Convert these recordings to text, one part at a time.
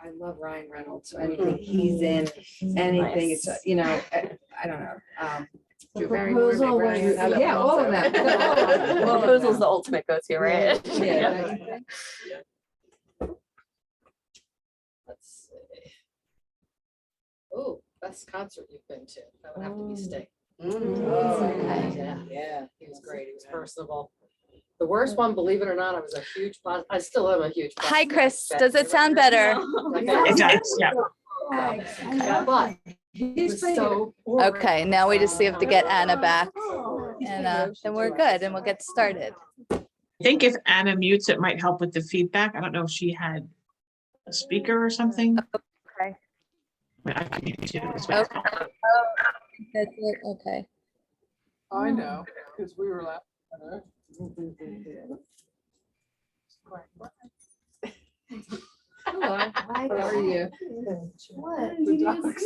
I love Ryan Reynolds, so anything he's in, anything, it's, Nice. you know, I don't know. The Very proposal Moore, Meg was- Ryan, yeah, all of them. Well, proposal's the ultimate go-to, right? Yeah. Let's see. Oh, best concert you've been to? That would have to be Sting. Yeah, he was great. He was personable. The worst one, believe it or not, I was a huge, I still am a huge. Hi, Boston Chris. fan. Does it sound better? It does, yeah. Yeah, but he was so. Okay, now we just have to get Anna back and we're good and we'll get started. I think if Anna mutes, it might help with the feedback. I don't know if she had a speaker or something. Okay. But I can mute you as well. That's it, okay. I know, because we were laughing. Hello, how are you? What? The ducks.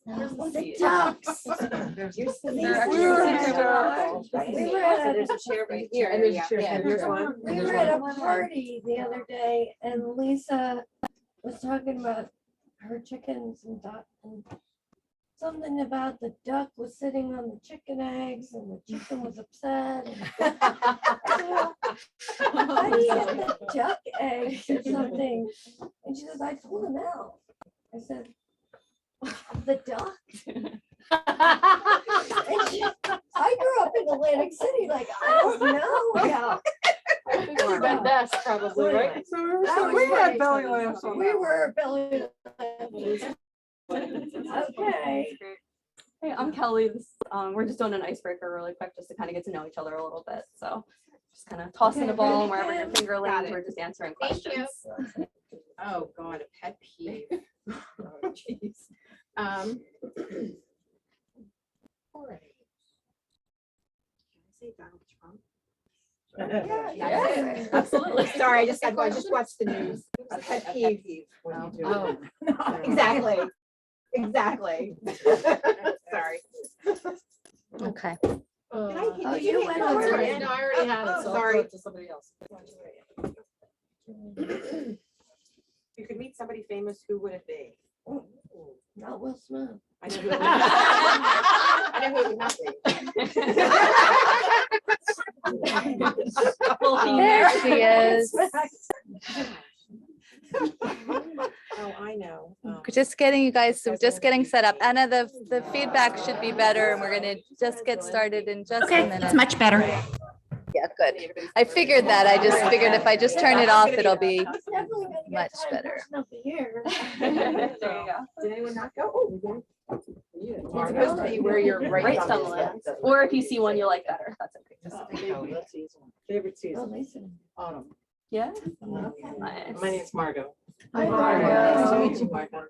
The ducks. We were at There's a chair right here. And there's a chair. Yeah, there's one. We were at a party the other day and Lisa was talking about her chickens and duck and something about the duck was sitting on the chicken eggs and the chicken was upset. And how do you get the duck eggs or something? And she says, I pulled them out. I said, the duck? And she, I grew up in Atlantic City, like, I don't know about. Red Nest probably, right? So we had belly laughs on We that. were belly laughing. Okay. Hey, I'm Kelly. We're just doing an icebreaker really quick, just to kind of get to know each other a little bit. So just kind of tossing the ball and wherever your finger lands, we're just answering Thank you. questions. Oh, God, a pet peeve. Oh, jeez. All right. Can I say Donald Trump? Yeah. Absolutely. Sorry, I just watched the news. A pet peeve. Oh. Exactly. Exactly. Sorry. Okay. Oh, you went on Sorry, to no, I already had it, so I'll Sorry. throw it to somebody else. You could meet somebody famous, who would it be? Not Will Smith. I know who it would I know who it would not be. There she is. Oh, I know. Just getting you guys, so just getting set up. Anna, the feedback should be better and we're gonna just get started in just a Okay, minute. it's much better. Yeah, good. I figured that. I just figured if I just turn it off, it'll be It's definitely gonna get much time better. person of the year. There you go. Did anyone not go? Oh, It's it's supposed to be where you're Right on down the list. Or if you see one you like better, that's okay. Favorite Oh, season? Lisa. Autumn. Yeah. Nice. My name's Margot. Hi, Margo. Margo. Nice to meet you, Margo.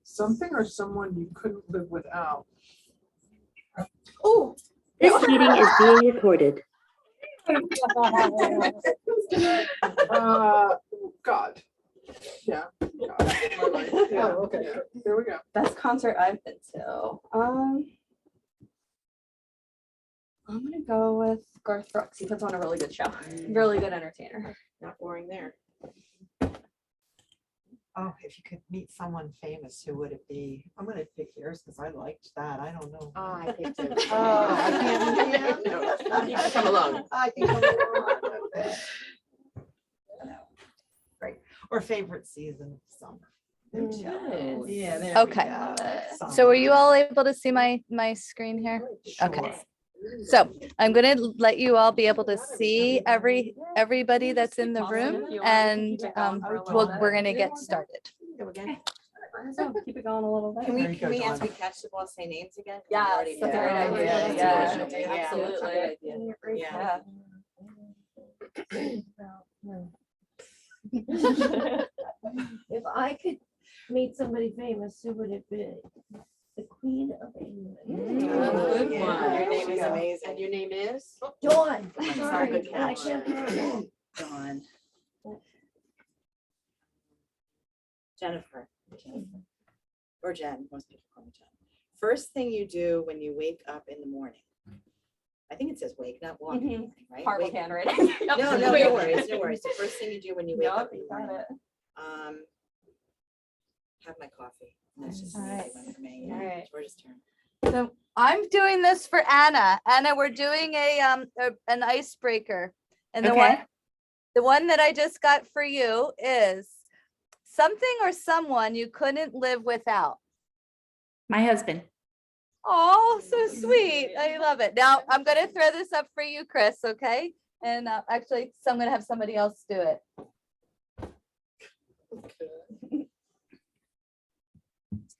Something or someone you couldn't live without. Oh. This meeting is being recorded. God. Yeah. God. My life. Yeah, Oh, okay. yeah. There we go. Best concert I've been to. I'm gonna go with Garth Brooks. He puts on a really good show. Really good entertainer. Not boring there. Oh, if you could meet someone famous, who would it be? I'm gonna pick yours because I liked that. I don't know. I picked it. Oh, I can't. No, you can come along. I can come along. Great. Or favorite season of summer. Yeah. there we Okay. go. So are you all able to see my screen here? Okay. Sure. So I'm gonna let you all be able to see everybody that's in the room and we're gonna get started. Go again. So keep it going a little bit. Can we- can we, as we catch the ball, say names again? Yes, that's a great idea. Yeah. Yeah, absolutely. Yeah. If I could meet somebody famous, who would it be? The Queen of England. Good Yeah. one. Your name is Yeah. amazing. And your name is? Dawn. Sorry, Sorry, good I catch. can't remember. Dawn. Jennifer. Or Jen, most people call me Jen. First thing you do when you wake up in the morning. I think it says wake, not walk, or Mhm. anything, right? Horrible Wake. handwriting. Yep. No, no, Wait. no worries, no worries. The first thing you do when you wake Yup, up in you the got morning. it. Have my coffee. That's just All an right. easy one for me. All right. George's turn. So I'm doing this for Anna. Anna, we're doing an icebreaker. And Okay. the one that I just got for you is something or someone you couldn't live without. My husband. Oh, so sweet. I love it. Now I'm gonna throw this up for you, Chris, okay? And actually, so I'm gonna have somebody else do it.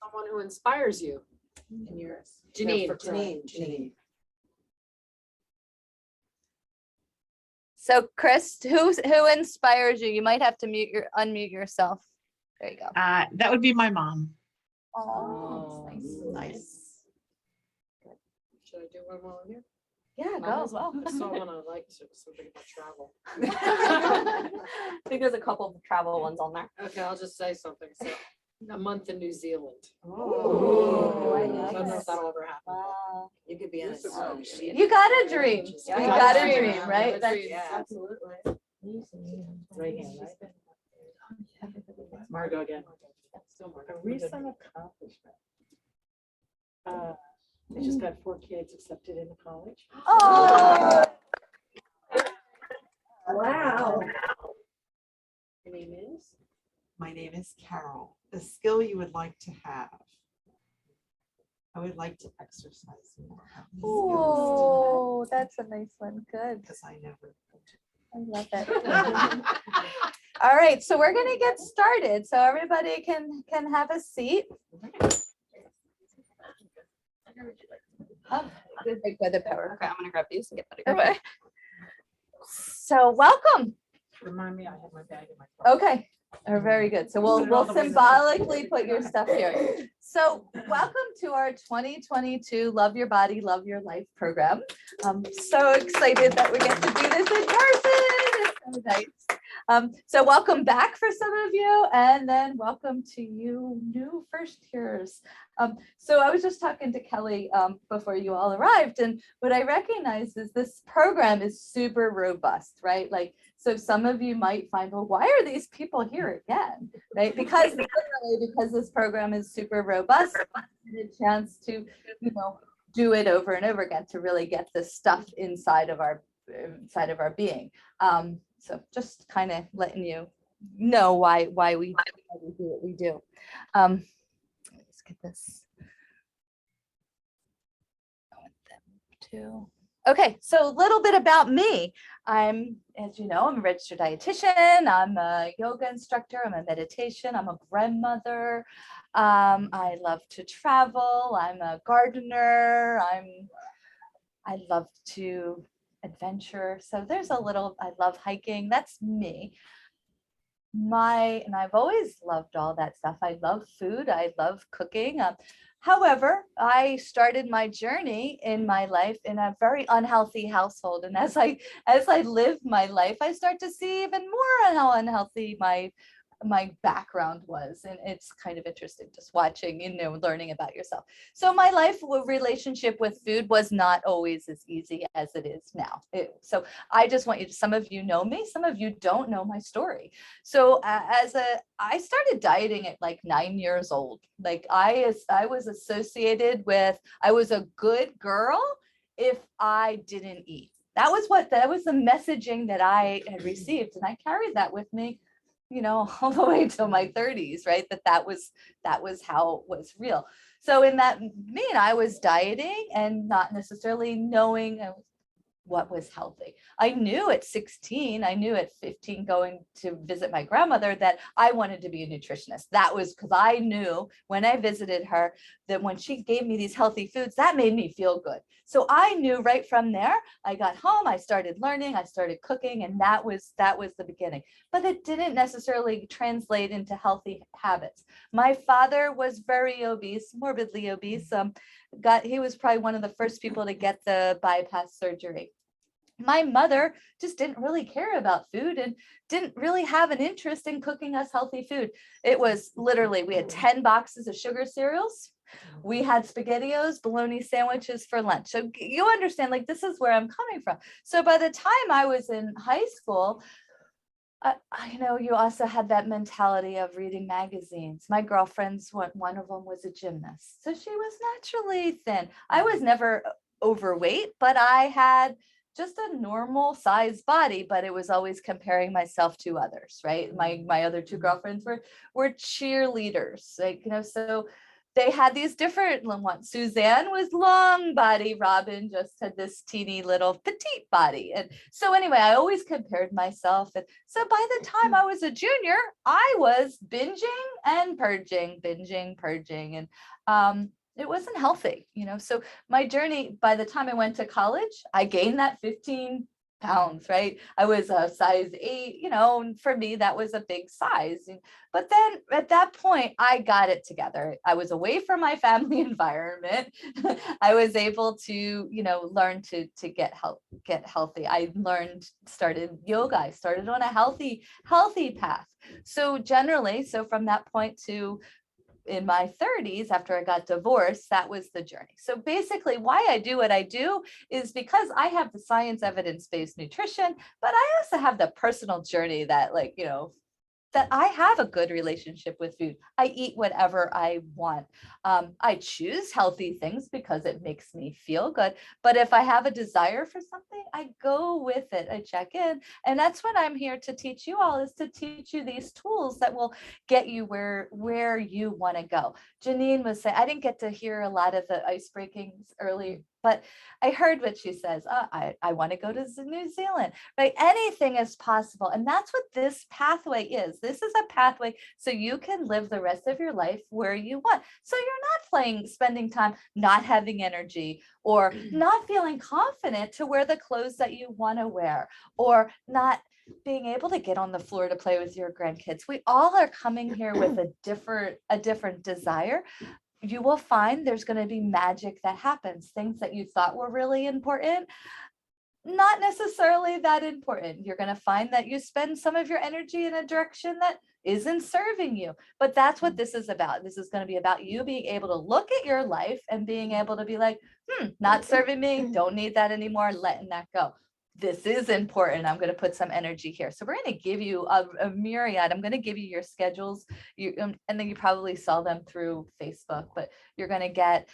Someone who inspires you. And yours. Janine. No, for Janine. So Chris, who inspires you? You might have to unmute yourself. There you go. That would be my mom. Oh, Nice. Should I do one while I'm here? yeah, go as well. I saw one I liked, something about travel. I think there's a couple of travel ones on there. Okay, I'll just say something. So, a month in New Zealand. Ooh, I I don't know like if that'll ever happen. Wow. You could be on a Oh, ship. You got a dream. You Yeah, I got a dream. dream, Yeah, right? I That's dream. Yeah. Absolutely. Right hand, right? Margot again. Still more. A recent accomplishment. I just got 4 kids accepted into college. Oh, Wow. Your name is? My name is Carol. The skill you would like to have. I would like to exercise more. oh, that's a nice one. Good. Because I never. I love it. All right, so we're gonna get started. So everybody can have a seat. Oh, good big weather power. Okay, I'm gonna grab these and get that. Okay. So welcome. Remind me, I have my bag in my car. Okay, very good. So we'll symbolically put your stuff here. So welcome to our 2022 Love Your Body, Love Your Life program. I'm so excited that we get to do this in person. It's so nice. So welcome back for some of you, and then welcome to you new first years. So I was just talking to Kelly before you all arrived, and what I recognize is this program is super robust, right? Like, so some of you might find, well, why are these people here again, right? Because literally, because this program is super robust, a chance to, do it over and over again to really get the stuff inside of our being. So just kind of letting you know why we do what we do. Let's get this. I want them to. Okay, so a little bit about me. As you know, I'm a registered dietitian. I'm a yoga instructor. I'm a meditation. I'm a grandmother. I love to travel. I'm a gardener. I love to adventure. So there's a little, I love hiking. That's me. And I've always loved all that stuff. I love food. I love cooking. However, I started my journey in my life in a very unhealthy household. And as I live my life, I start to see even more how unhealthy my background was. And it's kind of interesting just watching, learning about yourself. So my life relationship with food was not always as easy as it is now. So I just want you to, some of you know me, some of you don't know my story. So I started dieting at like 9 years old. Like I was associated with, I was a good girl if I didn't eat. That was the messaging that I had received. And I carried that with me all the way till my 30s, right? That was how it was real. So in that mean, I was dieting and not necessarily knowing what was healthy. I knew at 16, I knew at 15 going to visit my grandmother that I wanted to be a nutritionist. That was because I knew when I visited her that when she gave me these healthy foods, that made me feel good. So I knew right from there, I got home, I started learning, I started cooking, and that was the beginning. But it didn't necessarily translate into healthy habits. My father was very obese, morbidly obese. He was probably one of the first people to get the bypass surgery. My mother just didn't really care about food and didn't really have an interest in cooking us healthy food. It was literally, we had 10 boxes of sugar cereals We had SpaghettiOs, bologna sandwiches for lunch. So you understand, like, this is where I'm coming from. So by the time I was in high school, I know you also had that mentality of reading magazines. My girlfriends, one of them was a gymnast. So she was naturally thin. I was never overweight, but I had just a normal size body, but it was always comparing myself to others, right? My other two girlfriends were cheerleaders, like, so they had these different ones. Suzanne was long body. Robin just had this teeny little petite body. And so anyway, I always compared myself. And so by the time I was a junior, I was binging and purging, and it wasn't healthy, So my journey, by the time I went to college, I gained that 15 pounds, right? I was a size 8, and for me, that was a big size. But then at that point, I got it together. I was away from my family environment. I was able to, learn to get healthy. I started yoga. I started on a healthy path. So generally, from that point to in my 30s, after I got divorced, that was the journey. So basically why I do what I do is because I have the science evidence-based nutrition, but I also have the personal journey that that I have a good relationship with food. I eat whatever I want. I choose healthy things because it makes me feel good. But if I have a desire for something, I go with it. I check in. And that's what I'm here to teach you all, is to teach you these tools that will get you where you want to go. Janine was saying, I didn't get to hear a lot of the ice breakings earlier, but I heard what she says. I want to go to New Zealand, right? Anything is possible. And that's what this pathway is. This is a pathway so you can live the rest of your life where you want. So you're not spending time not having energy or not feeling confident to wear the clothes that you want to wear, or not being able to get on the floor to play with your grandkids. We all are coming here with a different desire. You will find there's going to be magic that happens. Things that you thought were really important, not necessarily that important. You're going to find that you spend some of your energy in a direction that isn't serving you. But that's what this is about. This is going to be about you being able to look at your life and being able to be like, not serving me, don't need that anymore, letting that go. This is important. I'm going to put some energy here. So we're going to give you a myriad. I'm going to give you your schedules, and then you probably saw them through Facebook, but you're going to get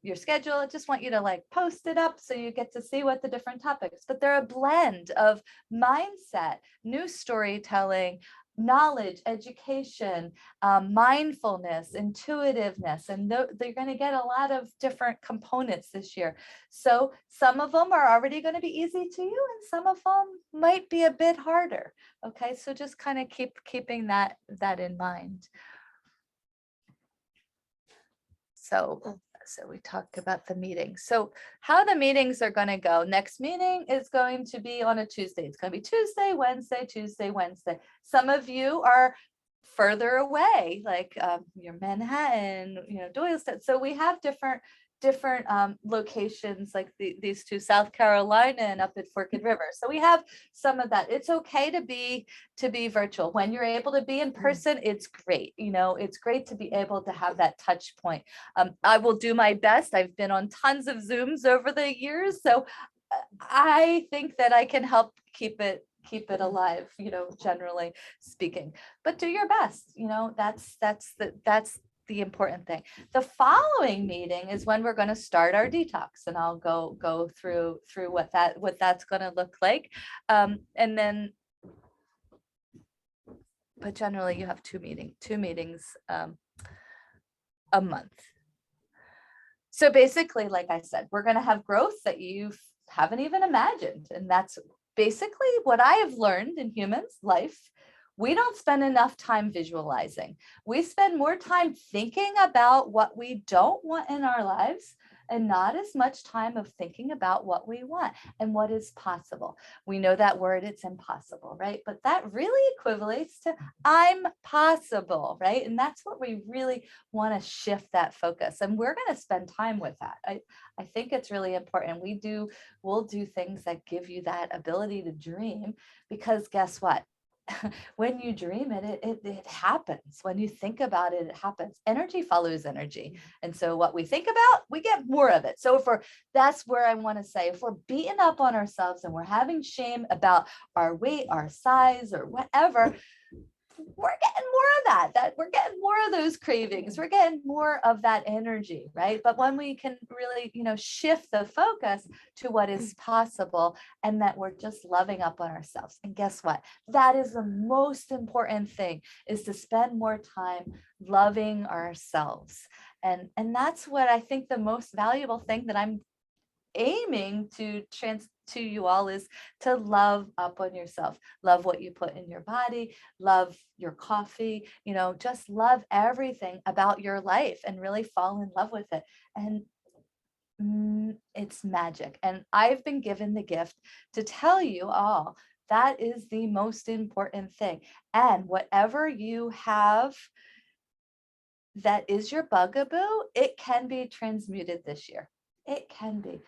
your schedule. I just want you to post it up so you get to see what the different topics, but they're a blend of mindset, new storytelling, knowledge, education, mindfulness, intuitiveness, and they're going to get a lot of different components this year. So some of them are already going to be easy to you, and some of them might be a bit harder. Okay, so just kind of keeping that in mind. So we talked about the meetings. So how the meetings are going to go. Next meeting is going to be on a Tuesday. It's going to be Tuesday, Wednesday, Tuesday, Wednesday. Some of you are further away, like you're Manhattan, Doylestown. So we have different locations, like these two, South Carolina and up at Forked River. So we have some of that. It's okay to be virtual. When you're able to be in person, it's great. It's great to be able to have that touch point. I will do my best. I've been on tons of Zooms over the years, so I think that I can help keep it alive, generally speaking. But do your best. That's the important thing. The following meeting is when we're going to start our detox, and I'll go through what that's going to look like, and then. But generally, you have two meetings a month. So basically, like I said, we're going to have growth that you haven't even imagined, and that's basically what I have learned in humans' life. We don't spend enough time visualizing. We spend more time thinking about what we don't want in our lives, and not as much time of thinking about what we want and what is possible. We know that word, it's impossible, right? But that really equivalates to I'm possible, right? And that's what we really want to shift that focus. And we're going to spend time with that. I think it's really important. We'll do things that give you that ability to dream, because guess what? when you dream it, it happens. When you think about it, it happens. Energy follows energy. And so what we think about, we get more of it. So that's where I want to say, if we're beating up on ourselves and we're having shame about our weight, our size, or whatever, we're getting more of that we're getting more of those cravings. We're getting more of that energy, right? But when we can really, shift the focus to what is possible and that we're just loving up on ourselves. And guess what? That is the most important thing, is to spend more time loving ourselves. And that's what I think the most valuable thing that I'm aiming to to you all is to love up on yourself. Love what you put in your body, love your coffee, just love everything about your life and really fall in love with it. And it's magic. And I've been given the gift to tell you all that is the most important thing. And whatever you have that is your bugaboo, it can be transmuted this year. It can be.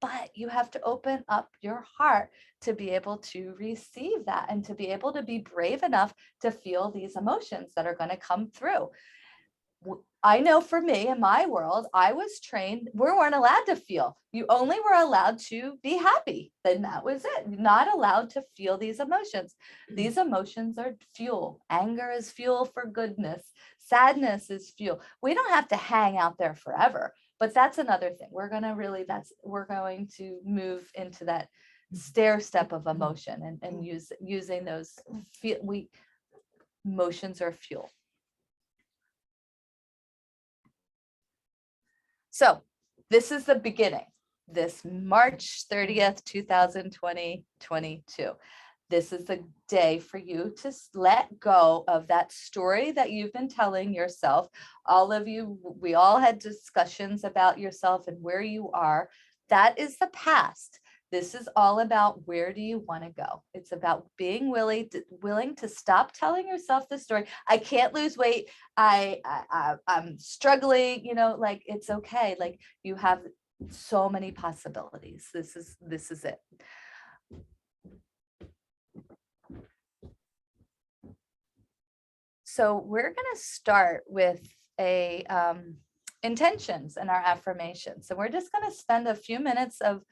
But you have to open up your heart to be able to receive that and to be able to be brave enough to feel these emotions that are going to come through. I know for me, in my world, I was trained, we weren't allowed to feel. You only were allowed to be happy. Then that was it. You're not allowed to feel these emotions. These emotions are fuel. Anger is fuel for goodness. Sadness is fuel. We don't have to hang out there forever. But that's another thing. We're going to move into that stair step of emotion and using those emotions are fuel. So this is the beginning. This March 30th, 2022. This is the day for you to let go of that story that you've been telling yourself. All of you, we all had discussions about yourself and where you are. That is the past. This is all about, where do you want to go? It's about being willing to stop telling yourself the story. I can't lose weight. I'm struggling, like, it's okay. Like, you have so many possibilities. This is it. So we're going to start with intentions and our affirmations. So we're just going to spend a few minutes of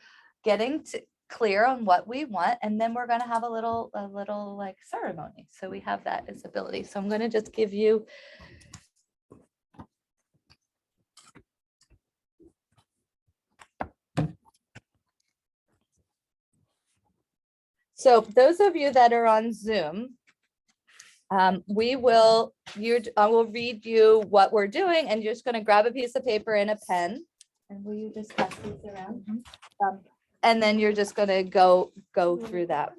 getting clear on what we want, and then we're going to have a little like ceremony. So we have that as ability. So I'm going to just give you so those of you that are on Zoom, I will read you what we're doing, and you're just going to grab a piece of paper and a pen. And will you just pass these around? And then you're just going to go through that.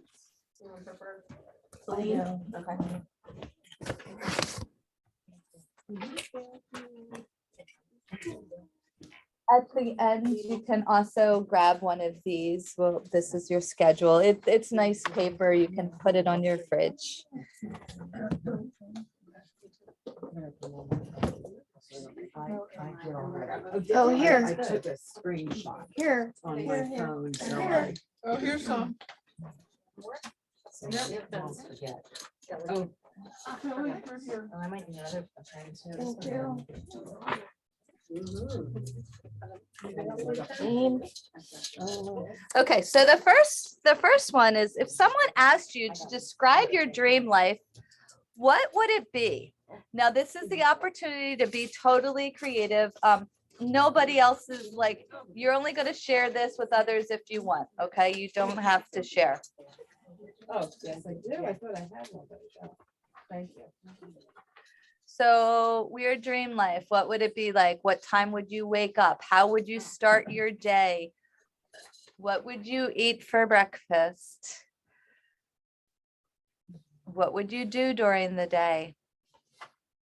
At the end, you can also grab one of these. Well, this is your schedule. It's nice paper. You can put it on your fridge. Oh, here. I took a screenshot Here. on my phone, so Here. Oh, here's some. I won't forget. Oh, Right here. I might need another. Thank you. Okay, so the first one is, if someone asked you to describe your dream life, what would it be? Now, this is the opportunity to be totally creative. Nobody else is like, you're only going to share this with others if you want. Okay, you don't have to share. oh, yes, I do. I thought I had one. Thank you. So your dream life, what would it be like? What time would you wake up? How would you start your day? What would you eat for breakfast? What would you do during the day?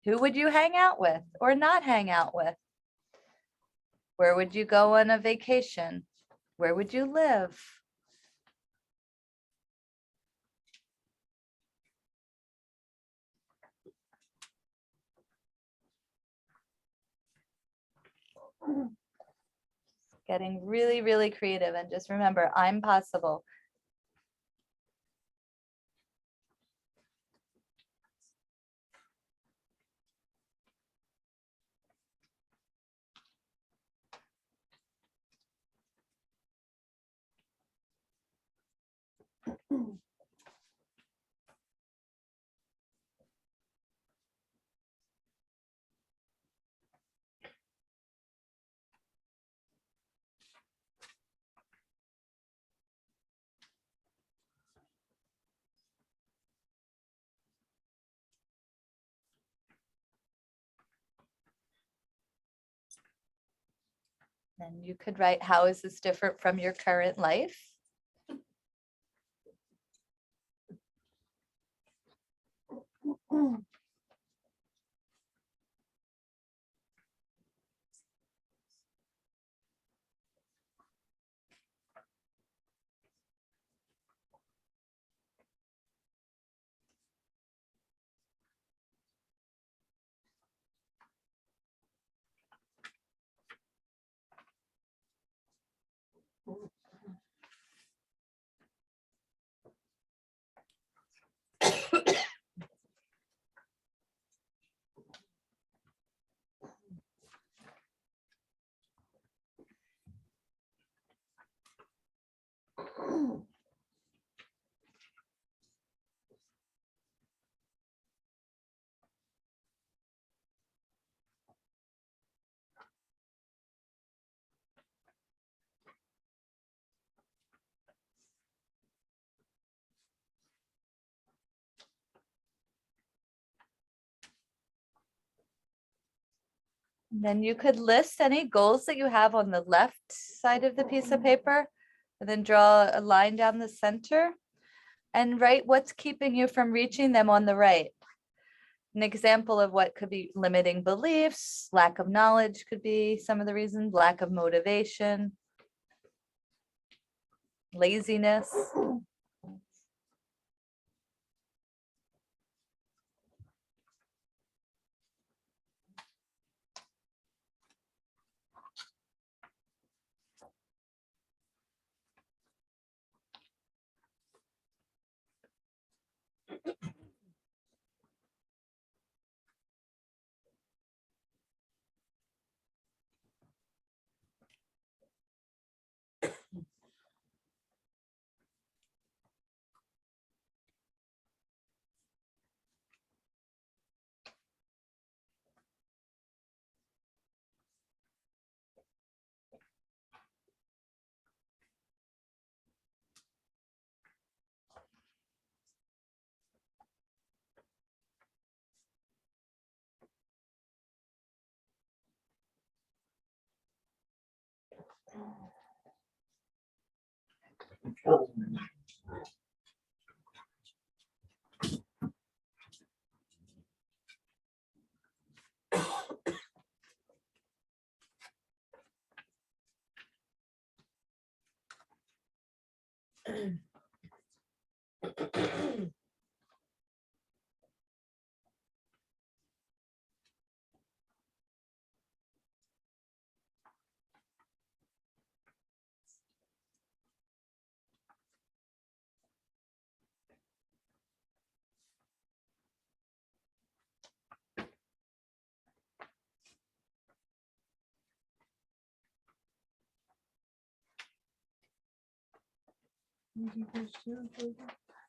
Who would you hang out with or not hang out with? Where would you go on a vacation? Where would you live? Getting really, really creative, and just remember, I'm possible. Then you could write, how is this different from your current life? Then you could list any goals that you have on the left side of the piece of paper, and then draw a line down the center and write what's keeping you from reaching them on the right. An example of what could be limiting beliefs, lack of knowledge could be some of the reasons, lack of motivation, laziness.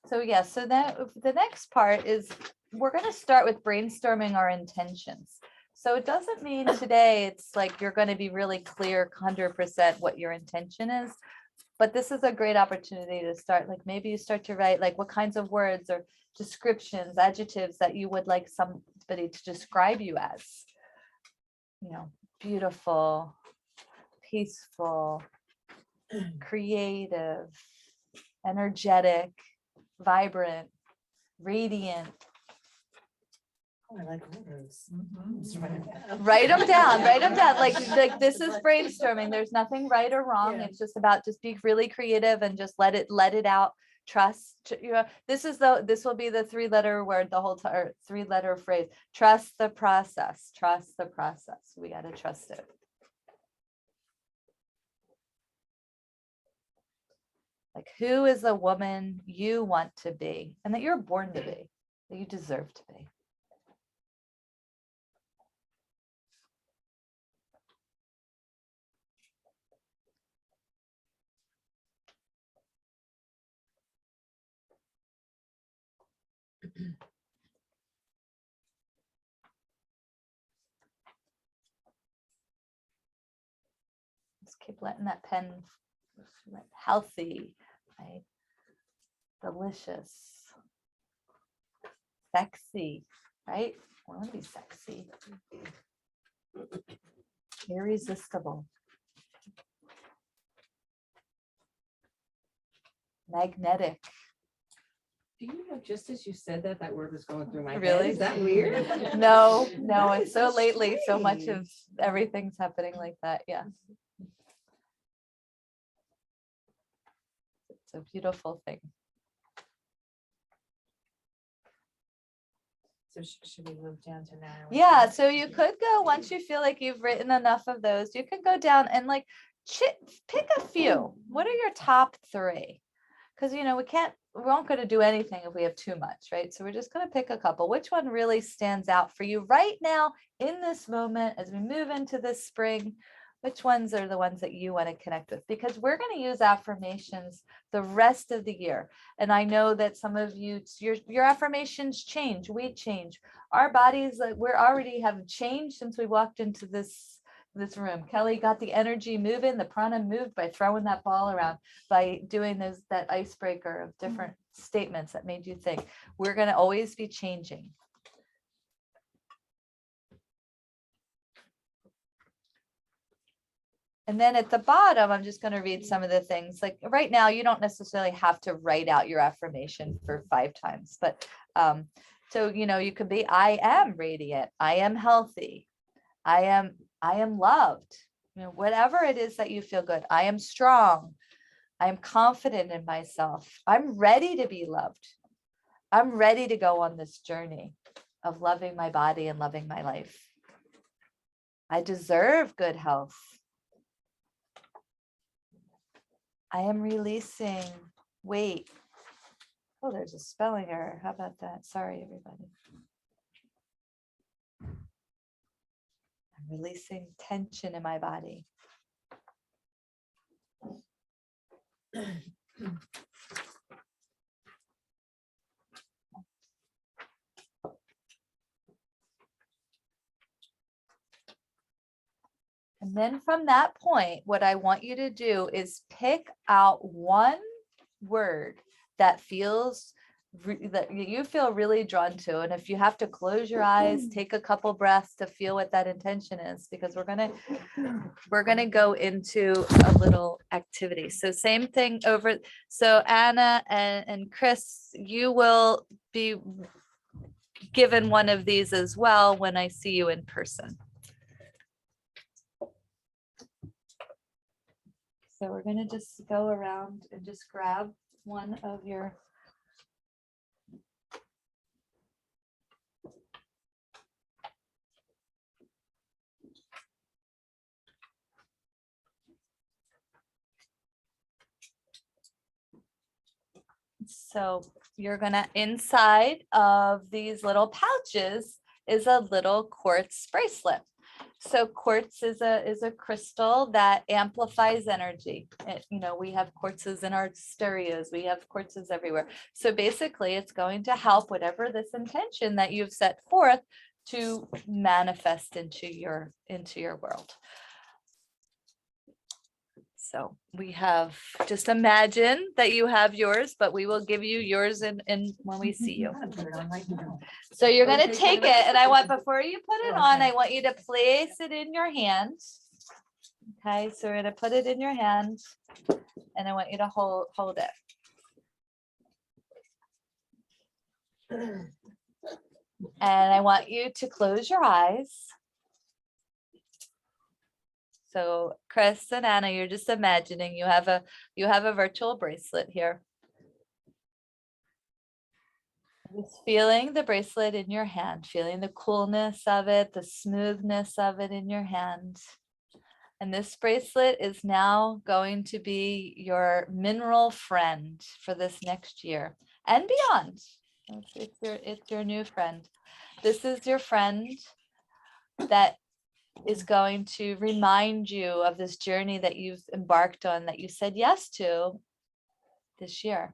So yeah, so that the next part is we're going to start with brainstorming our intentions. So it doesn't mean today it's like you're going to be really clear 100% what your intention is, but this is a great opportunity to start. Like maybe you start to write like what kinds of words or descriptions, adjectives that you would like somebody to describe you as. You know, beautiful, peaceful, creative, energetic, vibrant, radiant. Oh, I like all those. Write them down, like this is brainstorming. There's nothing right or wrong. Yeah. It's just about just be really creative and just let it out. Trust, you know, this will be the 3-letter word, the whole time, 3-letter phrase. Trust the process, trust the process. We got to trust it. Like, who is the woman you want to be and that you're born to be, that you deserve to be? Just keep letting that pen healthy, right? Delicious, sexy, right? I want to be sexy, irresistible. magnetic. Do you know, just as you said that, that word was going through my head. Really? Is that weird? No, it's That's so so lately, so much of strange. everything's happening like that. Yeah. It's a beautiful thing. So should we move down to now? Yeah, so you could go, once you feel like you've written enough of those, you can go down and like pick a few. What are your top 3? Because we won't going to do anything if we have too much, right? So we're just going to pick a couple. Which one really stands out for you right now in this moment as we move into this spring? Which ones are the ones that you want to connect with? Because we're going to use affirmations the rest of the year. And I know that some of you, your affirmations change, we change. Our bodies, we're already have changed since we walked into this room. Kelly got the energy moving, the prana moved by throwing that ball around, by doing that icebreaker of different statements that made you think. We're going to always be changing. And then at the bottom, I'm just going to read some of the things. Like right now, you don't necessarily have to write out your affirmation for 5 times, but so you could be, I am radiant, I am healthy, I am loved, whatever it is that you feel good. I am strong, I am confident in myself, I'm ready to be loved, I'm ready to go on this journey of loving my body and loving my life. I deserve good health. I am releasing weight. Oh, there's a spelling error. How about that? Sorry, everybody. I'm releasing tension in my body. And then from that point, what I want you to do is pick out one word that that you feel really drawn to. And if you have to close your eyes, take a couple breaths to feel what that intention is, because we're gonna go into a little activity. So same thing over. So Anna and Chris, you will be given one of these as well when I see you in person. So we're going to just go around and just grab one of your. So you're going to, inside of these little pouches is a little quartz bracelet. So quartz is a crystal that amplifies energy. We have quartzes in our stereos. We have quartzes everywhere. So basically it's going to help whatever this intention that you've set forth to manifest into your world. So we have, just imagine that you have yours, but we will give you yours in when we see you. So you're going to take it, and I want, before you put it on, I want you to place it in your hand. Okay, so we're going to put it in your hand, and I want you to hold it. And I want you to close your eyes. So Chris and Anna, you're just imagining you have a virtual bracelet here. Just feeling the bracelet in your hand, feeling the coolness of it, the smoothness of it in your hand. And this bracelet is now going to be your mineral friend for this next year and beyond. It's your new friend. This is your friend that is going to remind you of this journey that you've embarked on, that you said yes to this year.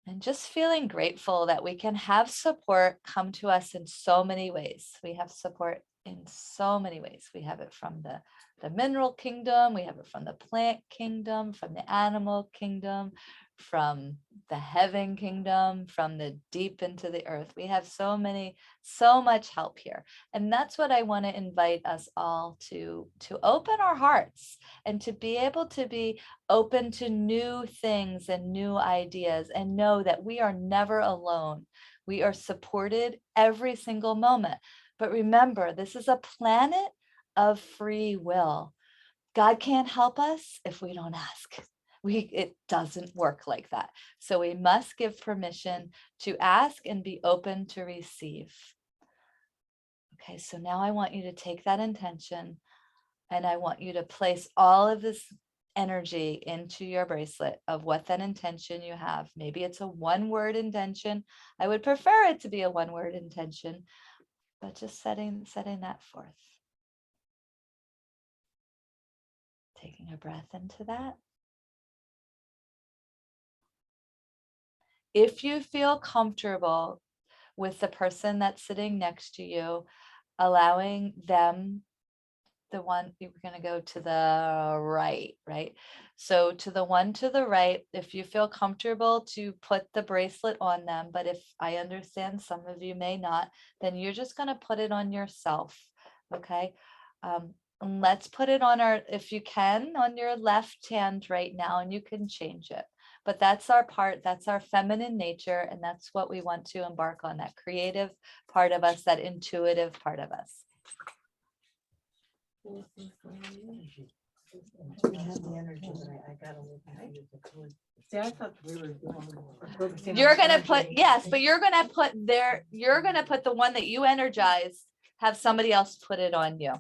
And just feeling grateful that we can have support come to us in so many ways. We have support in so many ways. We have it from the mineral kingdom, we have it from the plant kingdom, from the animal kingdom, from the heaven kingdom, from the deep into the earth. We have so much help here. And that's what I want to invite us all to open our hearts and to be able to be open to new things and new ideas, and know that we are never alone. We are supported every single moment. But remember, this is a planet of free will. God can't help us if we don't ask. It doesn't work like that. So we must give permission to ask and be open to receive. Okay, so now I want you to take that intention and I want you to place all of this energy into your bracelet of what that intention you have. Maybe it's a one-word intention. I would prefer it to be a one-word intention, but just setting that forth. Taking a breath into that. If you feel comfortable with the person that's sitting next to you, allowing them, the one, you're going to go to the right, right? So to the one to the right, if you feel comfortable to put the bracelet on them, but if I understand some of you may not, then you're just going to put it on yourself, okay? And let's put it on if you can, on your left hand right now, and you can change it. But that's our part, that's our feminine nature, and that's what we want to embark on, that creative part of us, that intuitive part of us. You're gonna put, yes, but you're gonna put the one that you energize, have somebody else put it on you.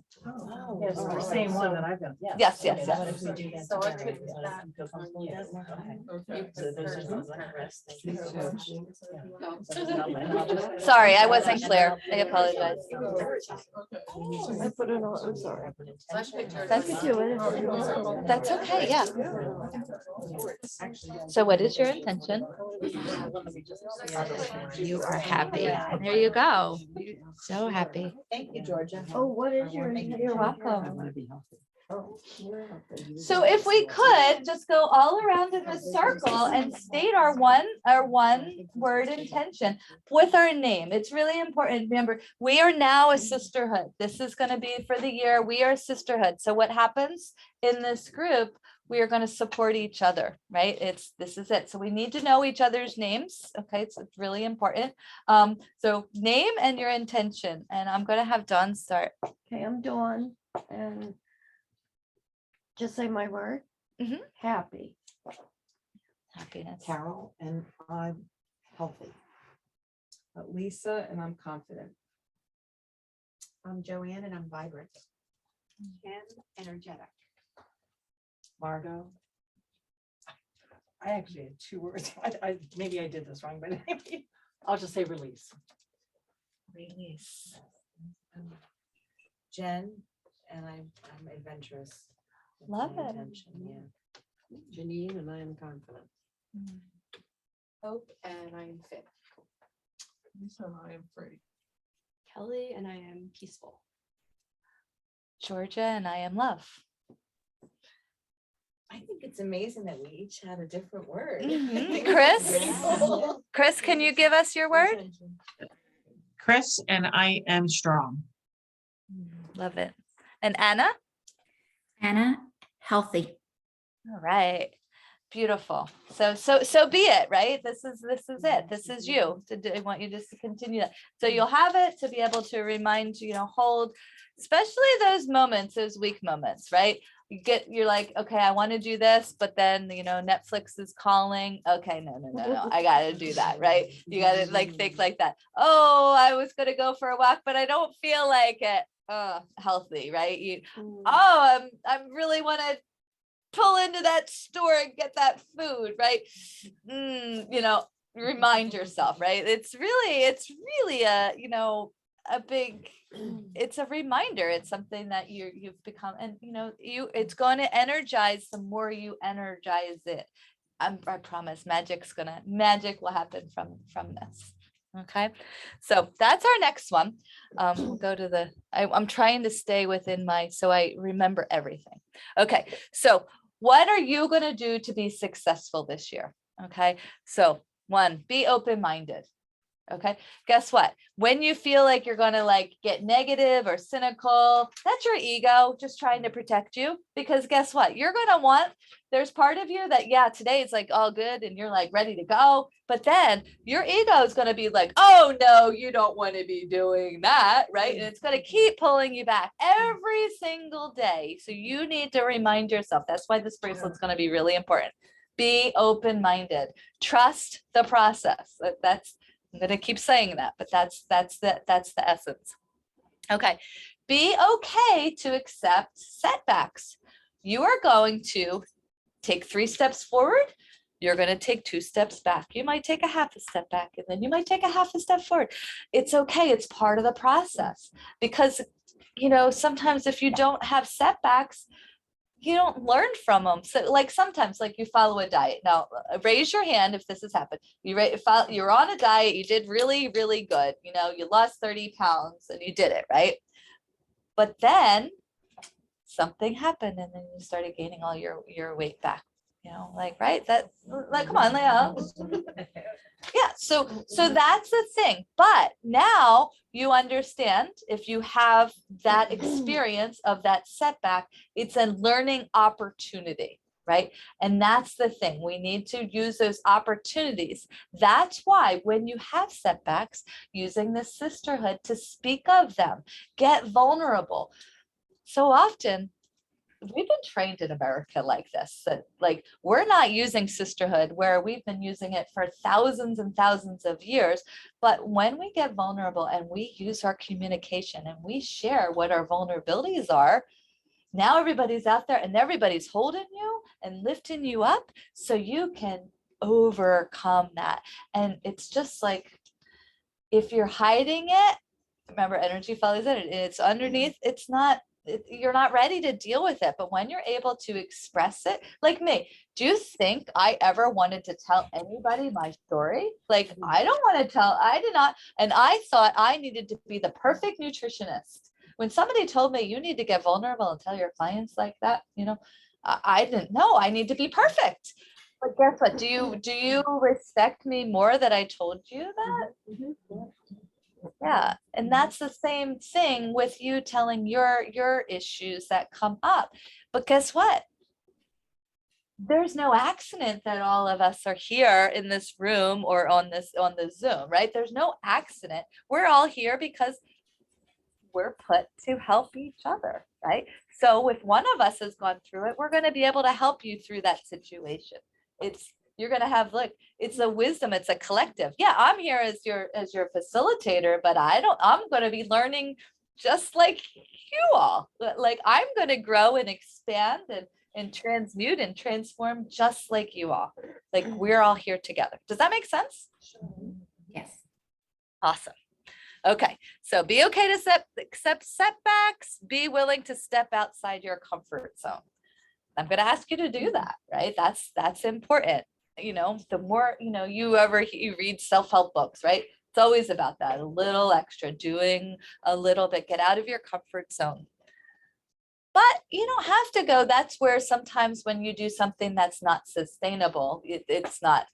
Yes, the same one that I've done. Yes, yes, Okay, yes. what if we do that So I together? could put that on you. Okay. So those are the ones that rest. No. Sorry, I wasn't clear. I apologize. Okay. I put it on, I'm sorry. So I picked yours. That's it. That's okay, yeah. So what is your intention? You are happy. There you go. So happy. Thank you, Georgia. Oh, what is your? You're welcome. Oh, you're happy. So if we could just go all around in a circle and state our one word intention with our name. It's really important. Remember, we are now a sisterhood. This is going to be for the year. We are a sisterhood. So what happens in this group, we are going to support each other, right? This is it. So we need to know each other's names. Okay, so it's really important. So name and your intention. And I'm going to have Dawn start. Okay, I'm Dawn, and just say my word. Mhm. Happy. Happiness. Carol, and I'm healthy. Lisa, and I'm confident. I'm Joanne and I'm vibrant. And energetic. Margot. I actually had 2 words. Maybe I did this wrong, but I'll just say release. Release. Jen, and I'm adventurous. Love it. Janine, and I am confident. Hope and I am fit. Lisa and I am free. Kelly, and I am peaceful. Georgia, and I am love. I think it's amazing that we each had a different word. Chris, can you give us your word? Chris, and I am strong. Love it. And Anna? Anna, healthy. All right. Beautiful. So be it, right? This is it. This is you. I want you just to continue that. So you'll have it to be able to remind, hold, especially those moments, those weak moments, right? You're like, okay, I want to do this, but then, Netflix is calling. Okay, no. I got to do that, right? You got to think like that. Oh, I was going to go for a walk, but I don't feel like it. Healthy, right? I really want to pull into that store and get that food, right? Remind yourself, right? It's really a big, it's a reminder. It's something that you've become, and it's going to energize the more you energize it. I promise magic will happen from this. Okay, so that's our next one. We'll go to the, I'm trying to stay within my, so I remember everything. Okay, so what are you going to do to be successful this year? Okay, so one, be open-minded. Okay, guess what? When you feel like you're going to like get negative or cynical, that's your ego just trying to protect you. Because guess what? You're going to want, there's part of you that, yeah, today it's like all good and you're like ready to go. But then your ego is going to be like, oh no, you don't want to be doing that. Right. And it's going to keep pulling you back every single day. So you need to remind yourself. That's why this bracelet's going to be really important. Be open-minded. Trust the process. That's, I'm going to keep saying that, but that's the essence. Okay. Be okay to accept setbacks. You are going to take 3 steps forward. You're going to take 2 steps back. You might take a half a step back and then you might take a half a step forward. It's okay. It's part of the process because, you know, sometimes if you don't have setbacks, you don't learn from them. So like sometimes like you follow a diet. Now raise your hand if this has happened. You're on a diet, you did really, really good. You know, you lost 30 pounds and you did it, right? But then something happened and then you started gaining all your weight back. You know, like, right? That, like, come on, Leah. Yeah, so that's the thing. But now you understand if you have that experience of that setback, it's a learning opportunity, right? And that's the thing. We need to use those opportunities. That's why when you have setbacks, using the sisterhood to speak of them, get vulnerable. So often, we've been trained in America like this, that like we're not using sisterhood where we've been using it for thousands and thousands of years. But when we get vulnerable and we use our communication and we share what our vulnerabilities are, now everybody's out there and everybody's holding you and lifting you up so you can overcome that. And it's just like, if you're hiding it, remember energy follows it, it's underneath, it's not, you're not ready to deal with it. But when you're able to express it, like me, do you think I ever wanted to tell anybody my story? Like, I don't want to tell, I did not. And I thought I needed to be the perfect nutritionist. When somebody told me you need to get vulnerable and tell your clients like that, you know, I didn't know I need to be perfect. But guess what? Do you respect me more that I told you that? Yeah, and that's the same thing with you telling your issues that come up. But guess what? There's no accident that all of us are here in this room or on the Zoom, right? There's no accident. We're all here because we're put to help each other, right? So if one of us has gone through it, we're going to be able to help you through that situation. You're going to have, look, it's a wisdom, it's a collective. Yeah, I'm here as your facilitator, but I'm going to be learning just like you all. Like I'm going to grow and expand and transmute and transform just like you all. Like we're all here together. Does that make sense? Yes. Awesome. Okay, so be okay to accept setbacks, be willing to step outside your comfort zone. I'm going to ask you to do that, right? That's important. You know, the more, you know, you read self-help books, right? It's always about that, a little extra, doing a little bit, get out of your comfort zone. But you don't have to go. That's where sometimes when you do something that's not sustainable, it's not,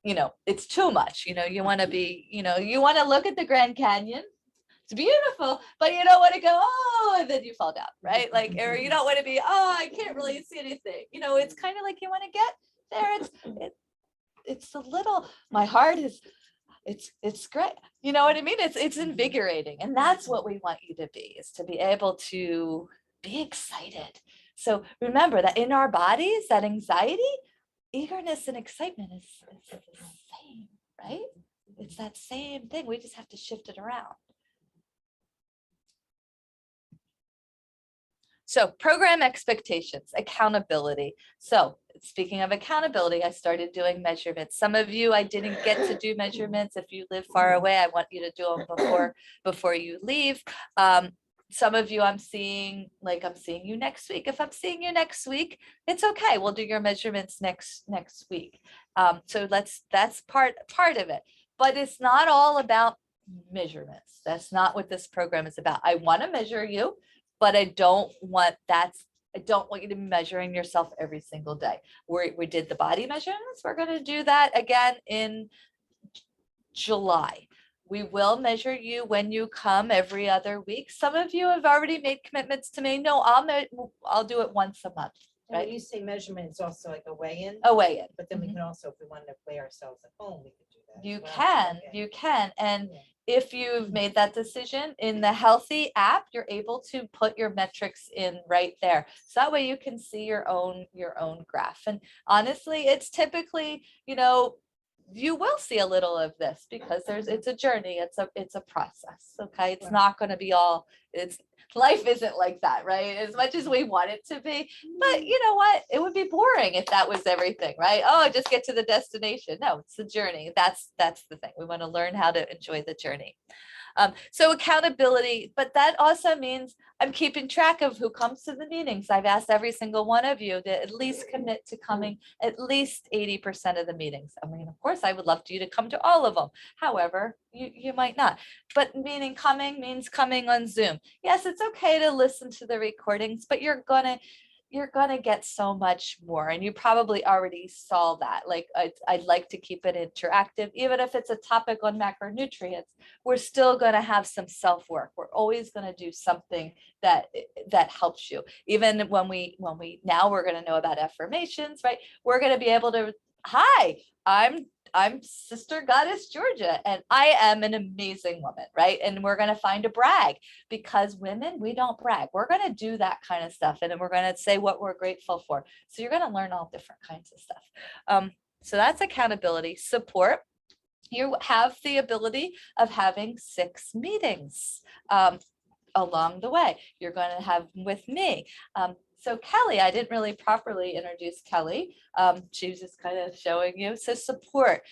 you know, it's too much. You know, you want to be, you know, you want to look at the Grand Canyon. It's beautiful, but you don't want to go, oh, and then you fall down, right? Like, or you don't want to be, oh, I can't really see anything. You know, it's kind of like you want to get there. It's a little, my heart is, it's great. You know what I mean? It's invigorating. And that's what we want you to be, is to be able to be excited. So remember that in our bodies, that anxiety, eagerness and excitement is the same, right? It's that same thing. We just have to shift it around. So program expectations, accountability. So speaking of accountability, I started doing measurements. Some of you, I didn't get to do measurements. If you live far away, I want you to do them before you leave. Some of you I'm seeing you next week. If I'm seeing you next week, it's okay. We'll do your measurements next week. So that's part of it. but it's not all about measurements. That's not what this program is about. I want to measure you, but I don't want you to be measuring yourself every single day. We did the body measurements. We're going to do that again in July. We will measure you when you come every other week. Some of you have already made commitments to me. No, I'll do it once a month. And when Right. you say measurement, it's also like a weigh-in, A weigh-in. but then we Mhm. can also, if we wanted to weigh ourselves at home, we could do that. as You well. can, Okay. you can. And Yeah. if you've made that decision in the Healthy app, you're able to put your metrics in right there. So that way you can see your own graph. And honestly, it's typically, you will see a little of this because it's a journey. It's a process. Okay. It's Right. not going to be all, life isn't like that, right? As much as we want it to be, but you know what? It would be boring if that was everything, right? Oh, just get to the destination. No, it's the journey. That's the thing. We want to learn how to enjoy the journey. So accountability, but that also means I'm keeping track of who comes to the meetings. I've asked every single one of you to at least commit to coming at least 80% of the meetings. I mean, of course, I would love you to come to all of them. However, you might not. But coming means coming on Zoom. Yes, it's okay to listen to the recordings, but you're gonna get so much more. And you probably already saw that. Like I'd like to keep it interactive, even if it's a topic on macronutrients, we're still gonna have some self-work. We're always gonna do something that helps you. Even when we now we're gonna know about affirmations, right? We're gonna be able to, hi, I'm Sister Goddess Georgia, and I am an amazing woman, right? And we're going to find a brag, because women, we don't brag. We're going to do that kind of stuff, and then we're going to say what we're grateful for. So you're going to learn all different kinds of stuff. So that's accountability. Support. You have the ability of having 6 meetings along the way. You're going to have with me. So Kelly, I didn't really properly introduce Kelly. She was just kind of showing you. So support.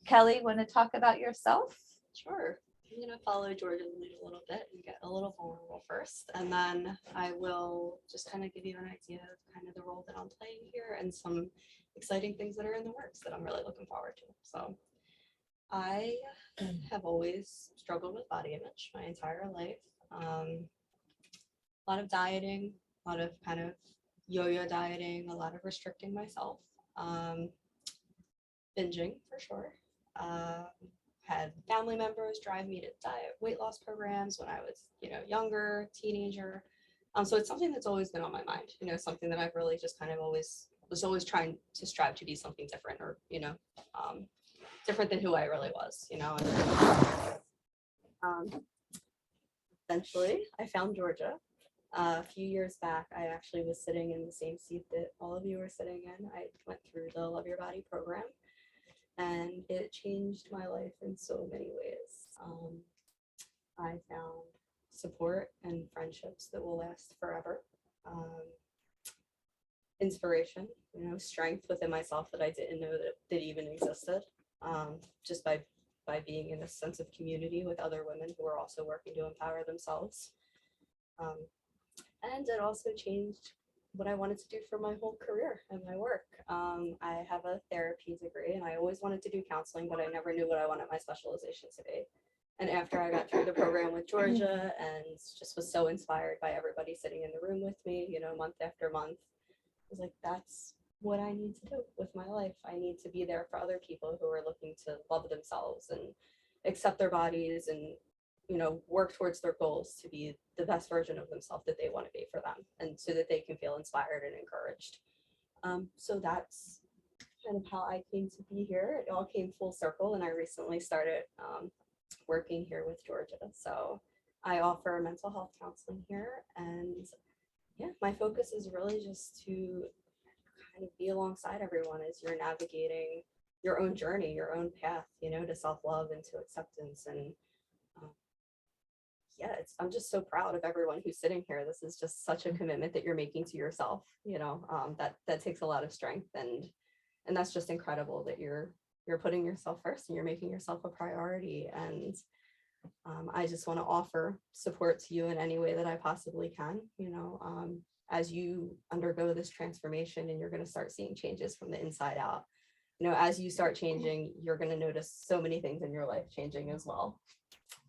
Kelly, want to talk about yourself? Sure. I'm gonna follow Georgia's lead a little bit and get a little vulnerable first, and then I will just kind of give you an idea of kind of the role that I'm playing here and some exciting things that are in the works that I'm really looking forward to. So I have always struggled with body image my entire life. A lot of dieting, a lot of kind of yo-yo dieting, a lot of restricting myself, binging for sure. Had family members drive me to weight loss programs when I was, younger, teenager. So it's something that's always been on my mind, something that I've really just kind of was always trying to strive to be something different, or, different than who I really was, eventually I found Georgia. A few years back, I actually was sitting in the same seat that all of you are sitting in. I went through the Love Your Body program, and it changed my life in so many ways. I found support and friendships that will last forever. Inspiration, strength within myself that I didn't know that even existed. Just by being in a sense of community with other women who are also working to empower themselves. And it also changed what I wanted to do for my whole career and my work. I have a therapy degree, and I always wanted to do counseling, but I never knew what I wanted my specialization to be. And after I got through the program with Georgia and just was so inspired by everybody sitting in the room with me, month after month, I was like, that's what I need to do with my life. I need to be there for other people who are looking to love themselves and accept their bodies and, work towards their goals to be the best version of themselves that they want to be for them, and so that they can feel inspired and encouraged. So that's kind of how I came to be here. It all came full circle, and I recently started working here with Georgia. So I offer mental health counseling here, and yeah, my focus is really just to kind of be alongside everyone as you're navigating your own journey, your own path, to self-love and to acceptance. And I'm just so proud of everyone who's sitting here. This is just such a commitment that you're making to yourself, that takes a lot of strength, and that's just incredible that you're putting yourself first and you're making yourself a priority. And I just want to offer support to you in any way that I possibly can, as you undergo this transformation and you're going to start seeing changes from the inside out. as you start changing, you're going to notice so many things in your life changing as well.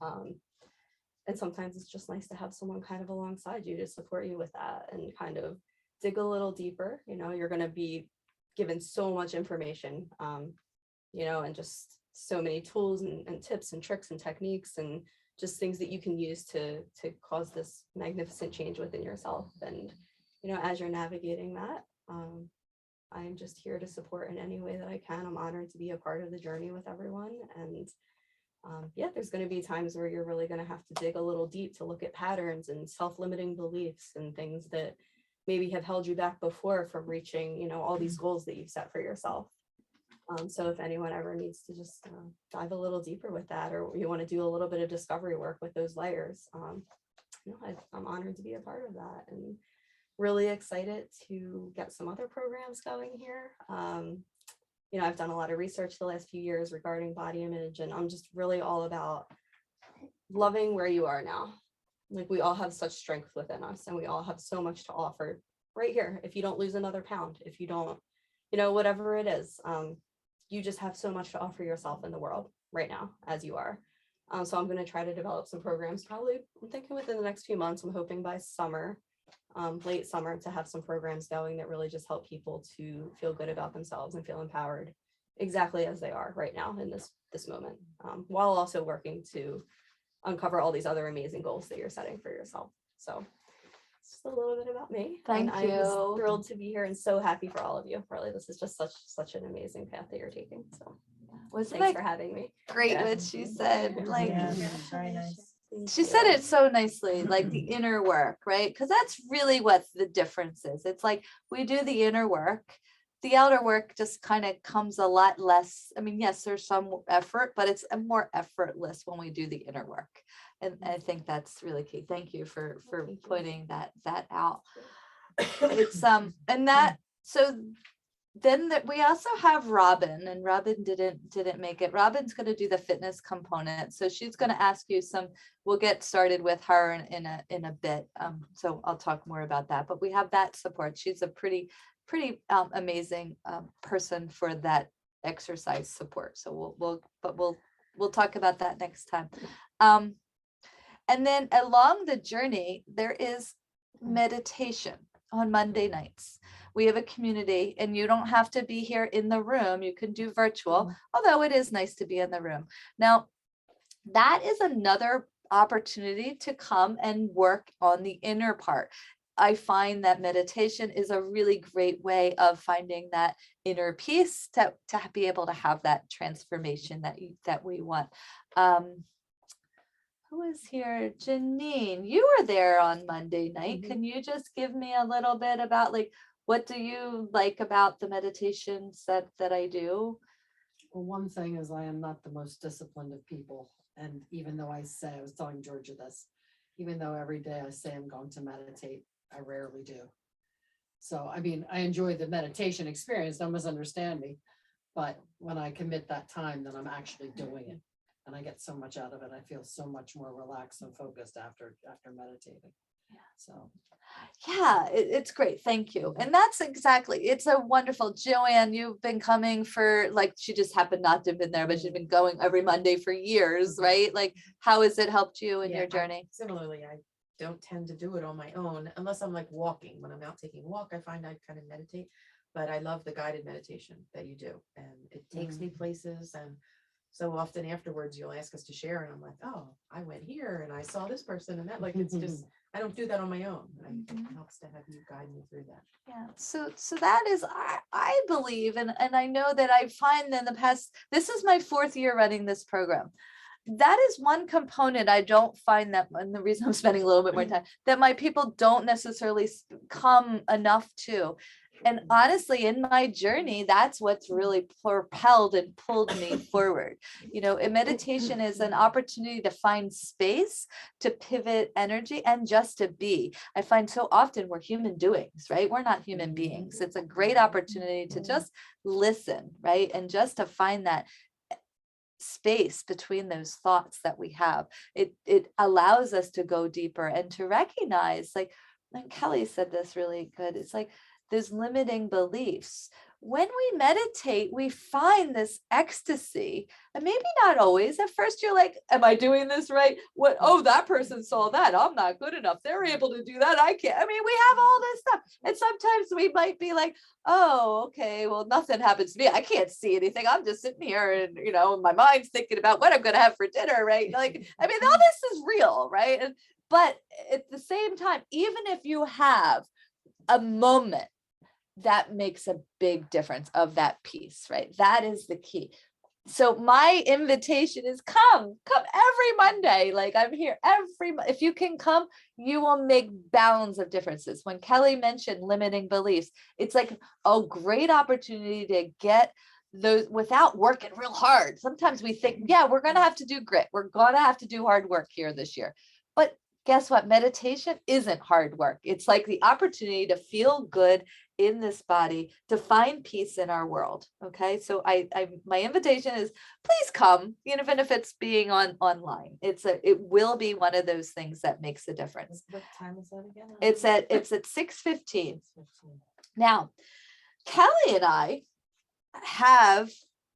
And sometimes it's just nice to have someone kind of alongside you to support you with that and kind of dig a little deeper. You're going to be given so much information, and just so many tools and tips and tricks and techniques and just things that you can use to cause this magnificent change within yourself. And, as you're navigating that, I'm just here to support in any way that I can. I'm honored to be a part of the journey with everyone. And there's going to be times where you're really going to have to dig a little deep to look at patterns and self-limiting beliefs and things that maybe have held you back before from reaching, all these goals that you've set for yourself. So if anyone ever needs to just dive a little deeper with that, or you want to do a little bit of discovery work with those layers, I'm honored to be a part of that, and really excited to get some other programs going here. I've done a lot of research the last few years regarding body image, and I'm just really all about loving where you are now. Like, we all have such strength within us, and we all have so much to offer right here. If you don't lose another pound, if you don't, whatever it is, you just have so much to offer yourself in the world right now as you are. So I'm going to try to develop some programs, probably, I'm thinking within the next few months. I'm hoping by summer, late summer, to have some programs going that really just help people to feel good about themselves and feel empowered exactly as they are right now in this moment, while also working to uncover all these other amazing goals that you're setting for yourself. So just a little bit about me. Thank and I'm just you. thrilled to be here and so happy for all of you. Really, this is just such an amazing path that you're taking. So Wasn't thanks that for having me. great Yeah. what she said? Like, Yeah, very nice. she said it so nicely, like the inner work, right? Because that's really what the difference is. It's like we do the inner work. The outer work just kind of comes a lot less. I mean, yes, there's some effort, but it's more effortless when we do the inner work. And I think that's really key. Thank you for Thank you. pointing that out. It's and that, so then we also have Robin, and Robin didn't make it. Robin's going to do the fitness component, so she's going to ask you some. We'll get started with her in a bit, so I'll talk more about that. But we have that support. She's a pretty amazing person for that exercise support. So we'll talk about that next time. And then along the journey, there is meditation on Monday nights. We have a community, and you don't have to be here in the room. You can do virtual, although it is nice to be in the room. Now, that is another opportunity to come and work on the inner part. I find that meditation is a really great way of finding that inner peace to be able to have that transformation that we want. Who is here? Janine, you were there on Monday night. Can you just give me a little bit about, like, what do you like about the meditations that I do? Well, one thing is I am not the most disciplined of people. And even though I was telling Georgia this, even though every day I say I'm going to meditate, I rarely do. So, I mean, I enjoy the meditation experience, don't misunderstand me. But when I commit that time, then I'm actually doing it. And I get so much out of it. I feel so much more relaxed and focused after meditating. Yeah. So. Yeah, it's great. Thank you. And that's exactly, it's a wonderful, Joanne, you've been coming for, like, she just happened not to have been there, but she's been going every Monday for years, right? Like, how has it helped you in your journey? Similarly, I don't tend to do it on my own unless I'm like walking. When I'm out taking a walk, I find I kind of meditate, but I love the guided meditation that you do. And it takes me places, and so often afterwards you'll ask us to share, and I'm like, oh, I went here and I saw this person and that, like, it's just, I don't do that on my own. It helps to have you guide me through that. Yeah, so that is, I believe, and I know that I find in the past, this is my 4th year running this program. That is one component I don't find that, and the reason I'm spending a little bit more time, that my people don't necessarily come enough to. And honestly, in my journey, that's what's really propelled and pulled me forward. You know, meditation is an opportunity to find space, to pivot energy, and just to be. I find so often we're human doings, right? We're not human beings. It's a great opportunity to just listen, right? And just to find that space between those thoughts that we have. It allows us to go deeper and to recognize, like Kelly said this really good. It's like those limiting beliefs. when we meditate, we find this ecstasy, and maybe not always. At first, you're like, am I doing this right? What? Oh, that person saw that. I'm not good enough. They're able to do that. I can't. I mean, we have all this stuff. And sometimes we might be like, oh, okay, well, nothing happens to me. I can't see anything. I'm just sitting here and, my mind's thinking about what I'm going to have for dinner, right? Like, I mean, all this is real, right? But at the same time, even if you have a moment, that makes a big difference of that piece, right? That is the key. So my invitation is come every Monday. Like, I'm here if you can come, you will make bounds of differences. When Kelly mentioned limiting beliefs, it's like a great opportunity to get those without working real hard. Sometimes we think, yeah, we're going to have to do grit. We're going to have to do hard work here this year. But guess what? Meditation isn't hard work. It's like the opportunity to feel good in this body, to find peace in our world. Okay. So my invitation is please come, even if it's being online. It will be one of those things that makes a difference. What time is that again? It's at 6:15. Now, Kelly and I have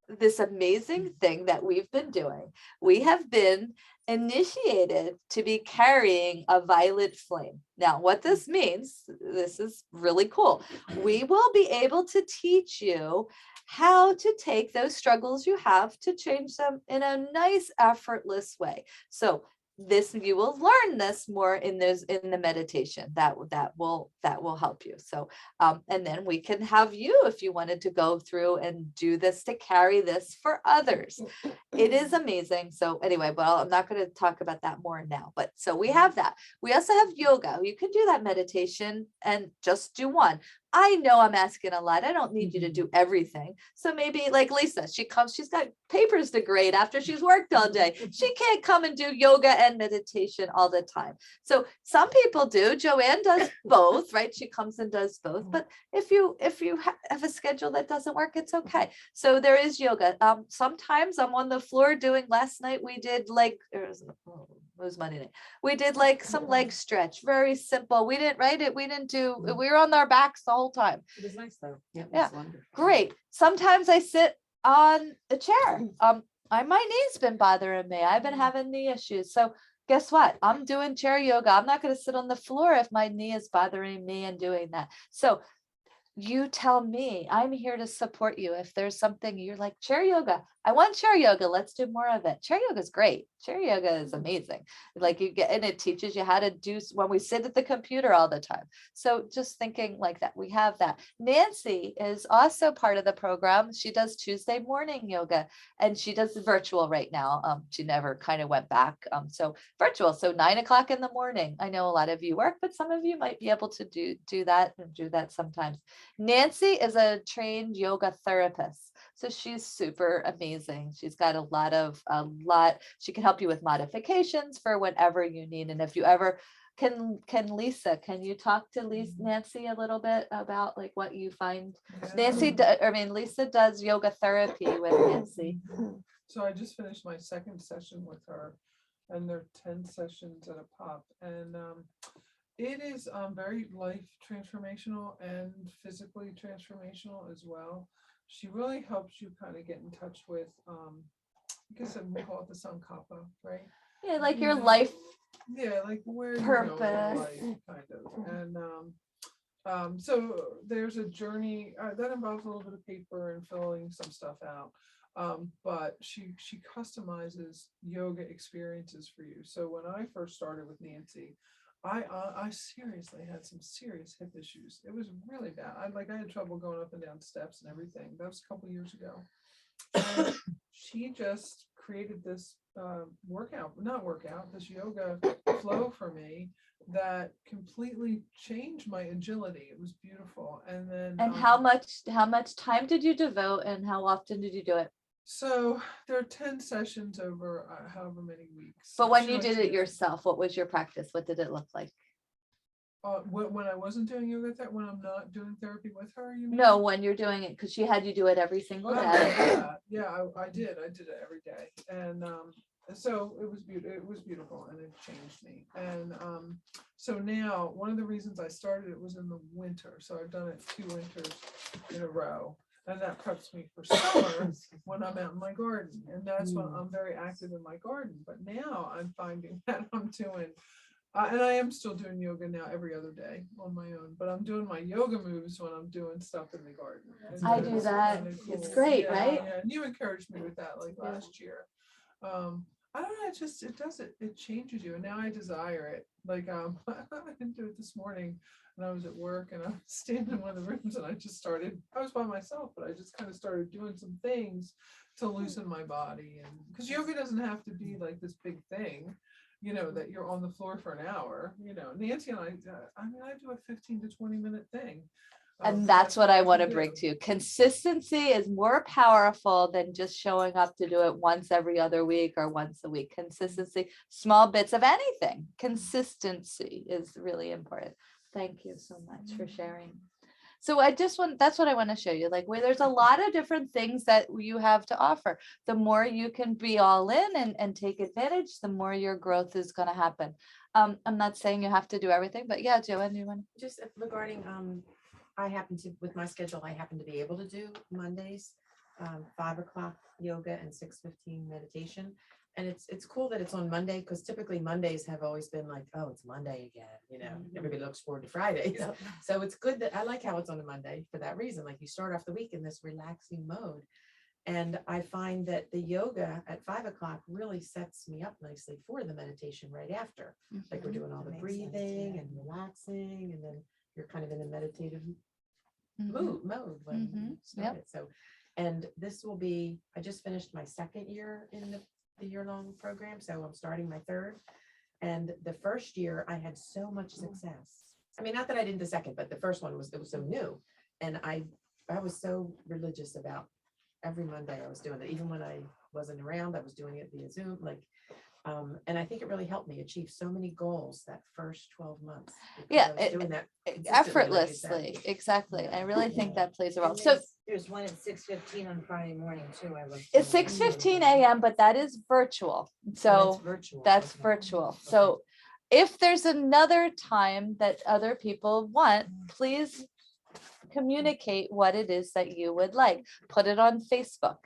this amazing thing that we've been doing. We have been initiated to be carrying a violet flame. Now, what this means, this is really cool. We will be able to teach you how to take those struggles you have to change them in a nice, effortless way. So you will learn this more in the meditation that will help you. So and then we can have you, if you wanted to go through and do this, to carry this for others. It is amazing. So anyway, but I'm not going to talk about that more now. But so we have that. We also have yoga. You can do that meditation and just do one. I know I'm asking a lot. I don't need you to do everything. So maybe like Lisa, she's got papers to grade after she's worked all day. She can't come and do yoga and meditation all the time. So some people do. Joanne does both, right? She comes and does both. But if you have a schedule that doesn't work, it's okay. So there is yoga. Sometimes I'm on the floor doing, last night we did it was Monday night. We did like some leg stretch, very simple. We didn't do, we were on our backs the whole time. It was nice though. Yeah. Yeah. Great. Sometimes I sit on a chair. My knee's been bothering me. I've been having knee issues. So guess what? I'm doing chair yoga. I'm not going to sit on the floor if my knee is bothering me and doing that. So you tell me. I'm here to support you. If there's something you're like, chair yoga, I want chair yoga, let's do more of it. Chair yoga is great. Chair yoga is amazing. Like you get, and it teaches you how to do when we sit at the computer all the time. So just thinking like that, we have that. Nancy is also part of the program. She does Tuesday morning yoga, and she does virtual right now. She never kind of went back. So virtual. So 9 o'clock in the morning. I know a lot of you work, but some of you might be able to do that and do that sometimes. Nancy is a trained yoga therapist. So she's super amazing. She's got a lot. She can help you with modifications for whatever you need. And if you ever can Lisa, can you talk to Nancy a little bit about like what you find? Lisa does yoga therapy with Nancy. So I just finished my second session with her, and there are 10 sessions at a pop. And it is very life transformational and physically transformational as well. She really helps you kind of get in touch with, I guess we call it the Sankappa, right? Yeah, like your life. Yeah, like where purpose. you go in life, kind of. And so there's a journey that involves a little bit of paper and filling some stuff out. But she customizes yoga experiences for you. So when I first started with Nancy, I seriously had some serious hip issues. It was really bad. I had trouble going up and down steps and everything. That was a couple years ago. And she just created this this yoga flow for me that completely changed my agility. It was beautiful. And then how much time did you devote, and how often did you do it? So there are 10 sessions over however many weeks. But when you did it yourself, what was your practice? What did it look like? When I wasn't doing yoga, when I'm not doing therapy with her, you mean? No, when you're doing it, because she had you do it every single day. Yeah, I did it every day. And so it was beautiful, and it changed me. And so now one of the reasons I started it was in the winter. So I've done it 2 winters in a row. And that preps me for summer when I'm out in my garden. And that's when I'm very active in my garden. But now I'm finding that I'm doing, and I am still doing yoga now every other day on my own, but I'm doing my yoga moves when I'm doing stuff in the garden. And I do that's that. kinda It's cool. great, Yeah, right? yeah. And you encouraged me with that like last year. I don't know, it does it changes you. And now I desire it. Like, I didn't do it this morning. And I was at work and I was standing in one of the rooms and I was by myself, but I just kind of started doing some things to loosen my body. And because yoga doesn't have to be like this big thing, that you're on the floor for an hour. Nancy and I do a 15 to 20-minute thing. And that's what I can want to do. bring to you. Consistency is more powerful than just showing up to do it once every other week or once a week. Consistency, small bits of anything. Consistency is really important. Thank you so much for sharing. So that's what I want to show you, like where there's a lot of different things that you have to offer. The more you can be all in and take advantage, the more your growth is going to happen. I'm not saying you have to do everything, but yeah, Joanne, you want Just regarding, with my schedule, I happen to be able to do Mondays, 5 o'clock yoga and 6:15 meditation. And it's cool that it's on Monday, because typically Mondays have always been like, oh, it's Monday again, everybody looks forward to Fridays. So it's good that I like how it's on a Monday for that reason. Like you start off the week in this relaxing mode. And I find that the yoga at 5 o'clock really sets me up nicely for the meditation right after. Like we're doing all the Makes sense, breathing yeah. and relaxing, and then you're kind of in a meditative Mhm. mode when you start it. So, and this will be, I just finished my second year in the year-long program, so I'm starting my third. And the first year I had so much success. I mean, not that I didn't the second, but the first one was so new. And I was so religious about every Monday I was doing it. Even when I wasn't around, I was doing it via Zoom. And I think it really helped me achieve so many goals that first 12 months. because Yeah, I was doing that consistently, like you said. effortlessly, exactly. I really think that plays a role. And So there's one at 6:15 on Friday morning too. I looked. it's 6:15 a.m., but that is virtual. So virtual. that's okay. virtual. So if there's another time that other people want, please communicate what it is that you would like. Put it on Facebook.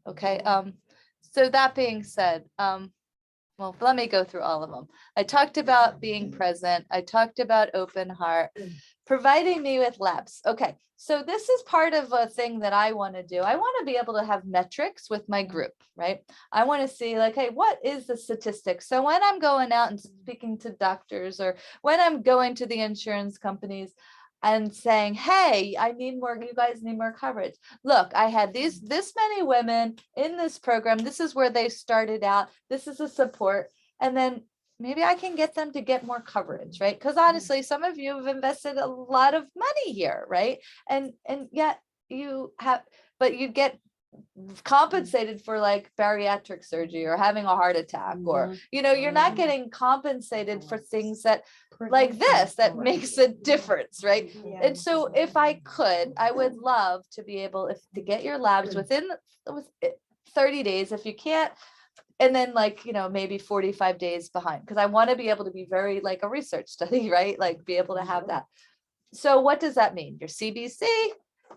Okay. So that being said, well, let me go through all of them. I talked about being present. I talked about open heart, providing me with labs. Okay, so this is part of a thing that I want to do. I want to be able to have metrics with my group, right? I want to see like, hey, what is the statistics? So when I'm going out and speaking to doctors, or when I'm going to the insurance companies and saying, hey, you guys need more coverage. Look, I had this many women in this program. This is where they started out. This is a support. And then maybe I can get them to get more coverage, right? Because honestly, some of you have invested a lot of money here, right? And yet you get compensated for like bariatric surgery or having a heart attack, or you're not getting compensated for things that like this that makes a difference, right? And so if I could, I would love to be able to get your labs with 30 days. If you can't, and then maybe 45 days behind, because I want to be able to be very like a research study, right? Like be able to have that. So what does that mean? Your CBC,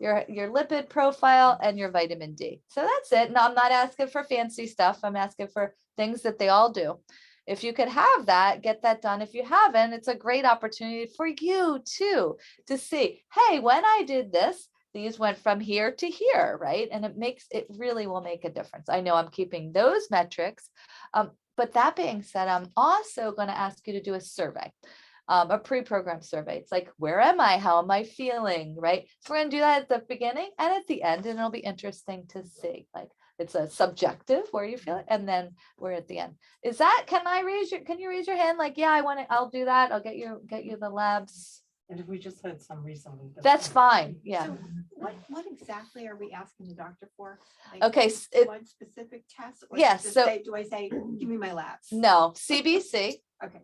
your lipid profile, and your vitamin D. So that's it. No, I'm not asking for fancy stuff. I'm asking for things that they all do. If you could have that, get that done. If you haven't, it's a great opportunity for you too, to see, hey, when I did this, these went from here to here, right? And it really will make a difference. I know I'm keeping those metrics. But that being said, I'm also going to ask you to do a survey. A pre-programmed survey. It's like, where am I? How am I feeling? Right. So we're going to do that at the beginning and at the end, and it'll be interesting to see. Like it's a subjective where you feel it, and then we're at the end. Can you raise your hand? Like, yeah, I'll do that. I'll get you the labs. And if we just had some recently. That's fine. Yeah. So what exactly are we asking the doctor for? Like, Okay. one specific test? Or Yes, just so- do I say, give me my labs? No, CBC. Okay.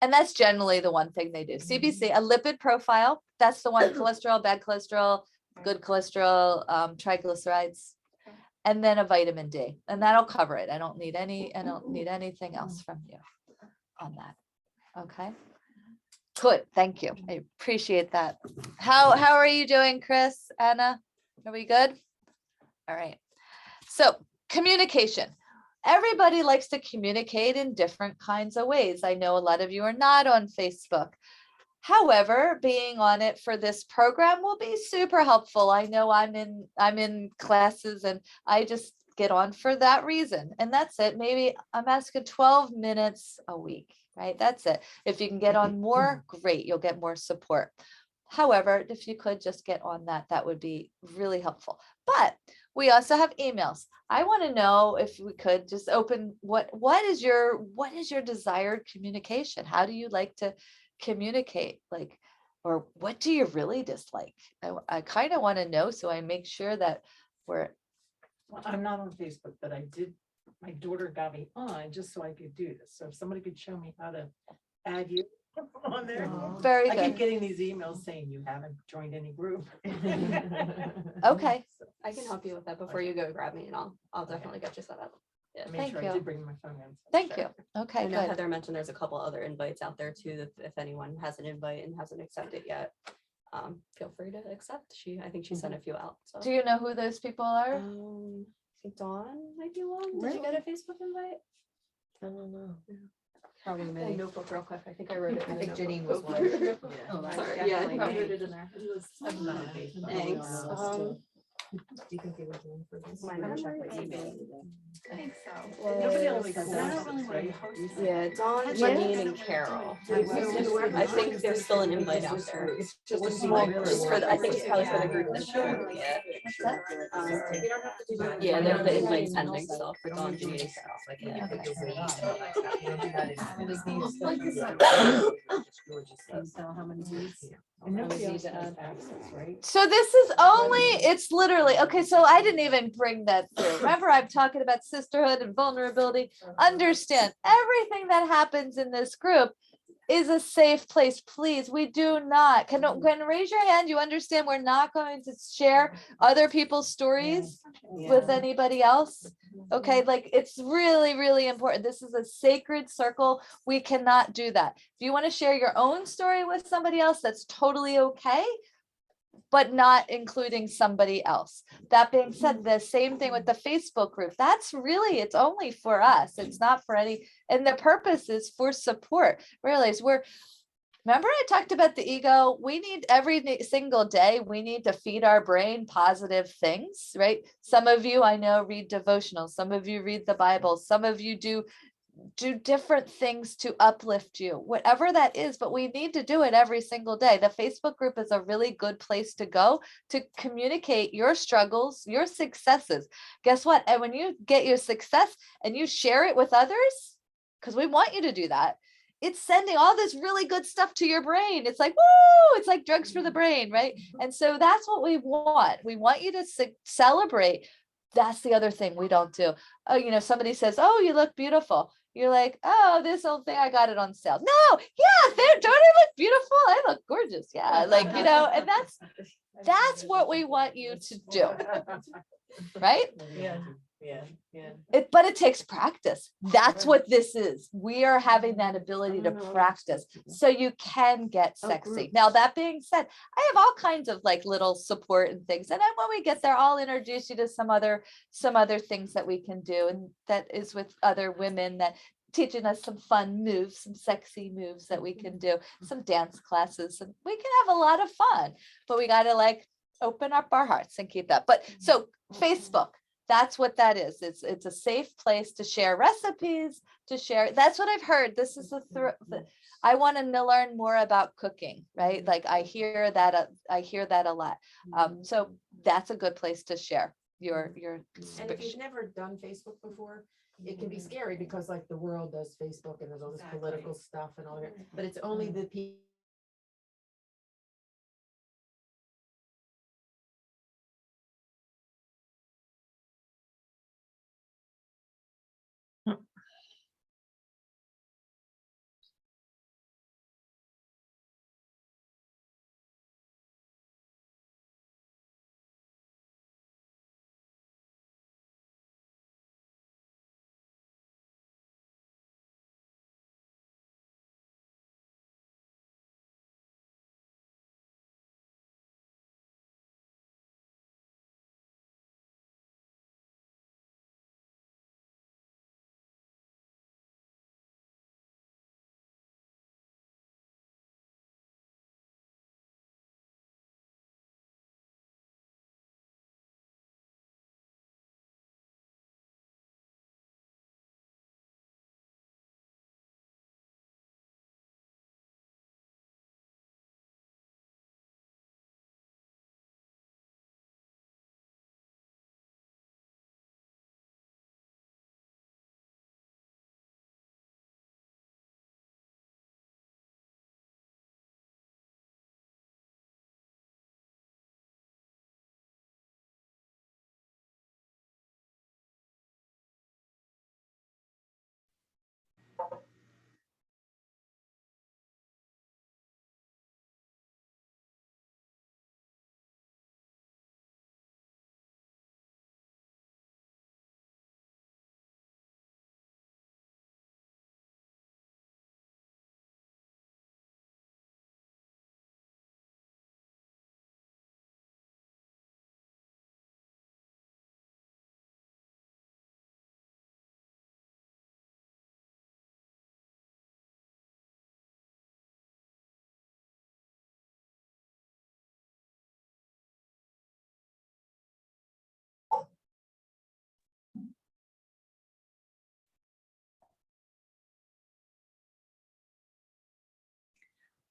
And that's generally the one thing they do. CBC, a lipid profile. That's the one: cholesterol, bad cholesterol, good cholesterol, triglycerides, and then a vitamin D, and that'll cover it. I don't need anything else from you on that. Okay. Good, thank you. I appreciate that. How are you doing, Chris, Anna? Are we good? All right. So communication. Everybody likes to communicate in different kinds of ways. I know a lot of you are not on Facebook. However, being on it for this program will be super helpful. I know I'm in classes and I just get on for that reason. And that's it. Maybe I'm asking 12 minutes a week, right? That's it. If you can get on more, great. You'll get more support. However, if you could just get on that, that would be really helpful. But we also have emails. I want to know if we could just open what is your desired communication? How do you like to communicate, like, or what do you really dislike? I kind of want to know, so I make sure that we're Well, I'm not on Facebook, but my daughter got me on just so I could do this. So if somebody could show me how to add you on there. very I keep good. getting these emails saying you haven't joined any group. Okay, I can help you with that before you go grab me and I'll definitely get you set up. Yeah. I made Thank sure you. I did bring my phone in. so thank sure. you. Okay, I know good. Heather mentioned there's a couple other invites out there too, if anyone has an invite and hasn't accepted yet. Feel free to accept. I think she sent a few out, so. Do you know who those people are? I think Dawn might be one. Did you get a Facebook invite? I don't know. Probably me. Notebook real quick. I think I wrote it. I in the think Janine notebook. was one. Oh, Yeah. sorry. Yeah, Yeah, I think I definitely wrote me. it in there. I'm not on Facebook. Thanks. Do you think they were doing for this? My Check memory my email. I think so. Nobody else Was- does I don't that, really want right? to post. Yeah, Dawn, Janine, and Carol. I think there's still an invite out there. Just a small group. Just for the, I think it's probably for the group that's showing, yeah. You don't have to do that. Yeah, the invite's pending still for Dawn, Don't do Janine, and this Carol. stuff, like, Yeah. you put your weight and all that stuff. You don't do that in- And it's the Georgia says. So how many weeks? Yeah. And nobody Always else need to has add access, right? So this is only, it's literally, okay, so I didn't even bring that through. Remember, I'm talking about sisterhood and vulnerability. Understand, everything that happens in this group is a safe place. Please, we do not, can raise your hand, you understand we're not going to share other people's stories with anybody else? Okay, like it's really, really important. This is a sacred circle. We cannot do that. If you want to share your own story with somebody else, that's totally okay, but not including somebody else. That being said, the same thing with the Facebook group. That's really, it's only for us. It's not for any, and the purpose is for support. Realize remember I talked about the ego? We need single day, we need to feed our brain positive things, right? Some of you I know read devotionals, some of you read the Bible, some of you do different things to uplift you, whatever that is, but we need to do it every single day. The Facebook group is a really good place to go to communicate your struggles, your successes. Guess what? And when you get your success and you share it with others, because we want you to do that, it's sending all this really good stuff to your brain. It's like, woo, it's like drugs for the brain, right? And so that's what we want. We want you to celebrate. That's the other thing we don't do. Oh, somebody says, oh, you look beautiful. You're like, oh, this old thing, I got it on sale. No, yeah, don't I look beautiful? I look gorgeous. Yeah, and that's what we want you to do, right? Yeah. But it takes practice. That's what this is. We are having that ability to practice so you can get sexy. Now, that being said, I have all kinds of like little support and things. And then when we get there, I'll introduce you to some other things that we can do. And that is with other women that teaching us some fun moves, some sexy moves that we can do, some dance classes, and we can have a lot of fun, but we got to open up our hearts and keep that. But so Facebook, that's what that is. It's a safe place to share recipes, to share. That's what I've heard. This is I want to learn more about cooking, right? Like I hear that a lot. So that's a good place to share your. And if you've never done Facebook before, it can be scary because like the world does Facebook and there's all this political stuff and all that, but it's only the people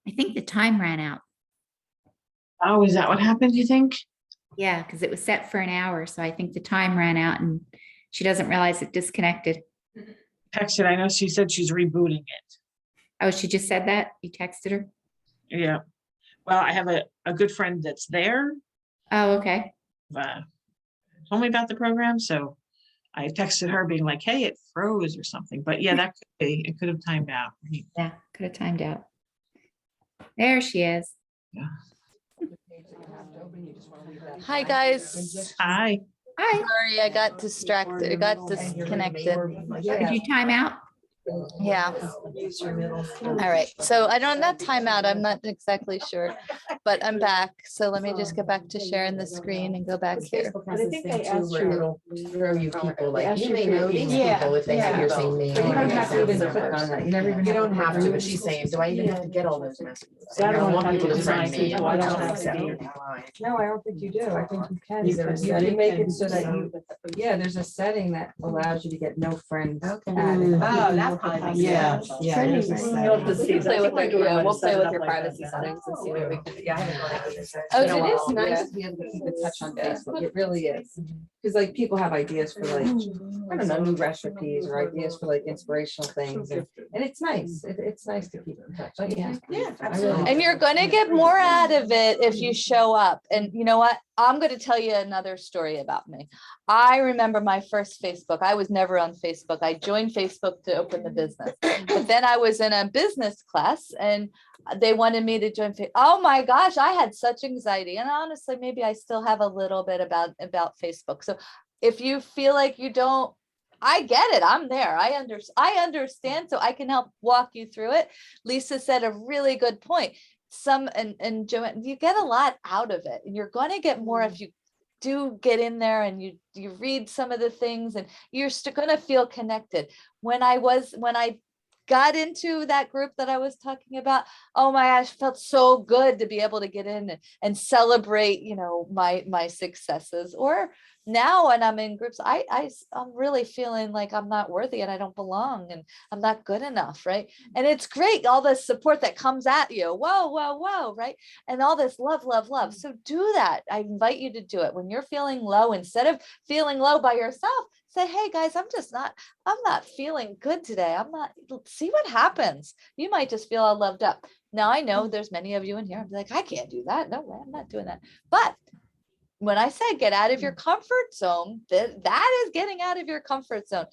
I think the time ran out. Oh, is that what happened, you think? Yeah, because it was set for an hour. So I think the time ran out and she doesn't realize it disconnected. Texted, I know she said she's rebooting it. Oh, she just said that? You texted her? Yeah. Well, I have a good friend that's there, Oh, okay. told me about the program, so I texted her being like, hey, it froze or something. But yeah, that could be, it could have timed out. Yeah, could have timed out. There she is. Hi, guys. Hi. Hi. Sorry, I got distracted. I got disconnected. Did you time out? Yeah. All right. So I don't, not timeout. I'm not exactly sure, but I'm back. So let me just get back to sharing the screen and go back here. But I think they asked you. Throw you people, like, asked you you may for know your these email. people if they have your same name. But you don't have to even You click on that. You never even don't have to have to, click but on she's it. saying, do I even have to get all those messages? See, I don't want have people to to friend design me. it, so I don't have to accept be- it online. No, I don't think you do. I think you can. Is there a You setting? can make it so that you, yeah, there's a setting that allows you to get no friends Okay. added. Oh, that probably makes Yeah, sense. yeah. there's a You'll have to setting. see. We'll play with I think your, my daughter yeah, might we'll have play set it with up your like that, privacy yeah. settings and see what we can do. Yeah, I haven't gone into this. Oh, But it did is you? nice Yeah. to be able to keep in touch on Facebook. It really is. Because like people have ideas for like, I don't know, new recipes or ideas for like inspirational things. And it's nice. It's nice to keep in touch. Don't you think? Yeah, absolutely. And you're gonna get more out of it if you show up. And you know what? I'm gonna tell you another story about me. I remember my first Facebook. I was never on Facebook. I joined Facebook to open the business. But then I was in a business class and they wanted me to join. Oh my gosh, I had such anxiety. And honestly, maybe I still have a little bit about Facebook. So if you feel like you don't, I get it. I'm there. I understand. So I can help walk you through it. Lisa said a really good point. And Joanne, you get a lot out of it, and you're going to get more if you do get in there and you read some of the things, and you're still going to feel connected. When I got into that group that I was talking about, oh my gosh, felt so good to be able to get in and celebrate, my successes. Or now when I'm in groups, I'm really feeling like I'm not worthy and I don't belong and I'm not good enough, right? And it's great, all the support that comes at you, whoa, right? And all this love. So do that. I invite you to do it. When you're feeling low, instead of feeling low by yourself, say, hey guys, I'm not feeling good today. See what happens. You might just feel all loved up. Now I know there's many of you in here. I'm like, I can't do that. No way, I'm not doing that. But when I say get out of your comfort zone, that is getting out of your comfort zone,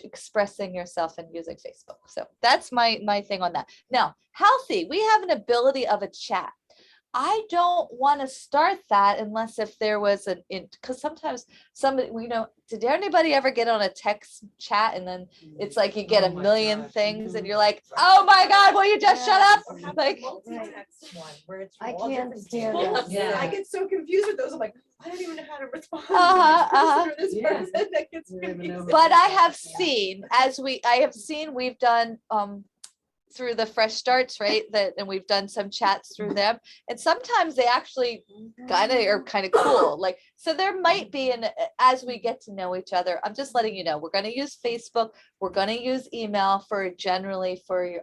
expressing yourself and using Facebook. So that's my thing on that. Now, healthy, we have an ability of a chat. I don't want to start that unless if there was because sometimes somebody, did anybody ever get on a text chat and then it's like you get a million things and you're like, oh my God, will you just shut up? Like, I can't stand it. Yeah, I get so confused with those. I'm like, I don't even know how to respond Uh-huh, to this person or this person. That gets confusing. but I have seen, we've done through the Fresh Starts, right? And we've done some chats through them. And sometimes they actually are kind of cool. Like, so there might be, as we get to know each other, I'm just letting you know, we're going to use Facebook. We're going to use email for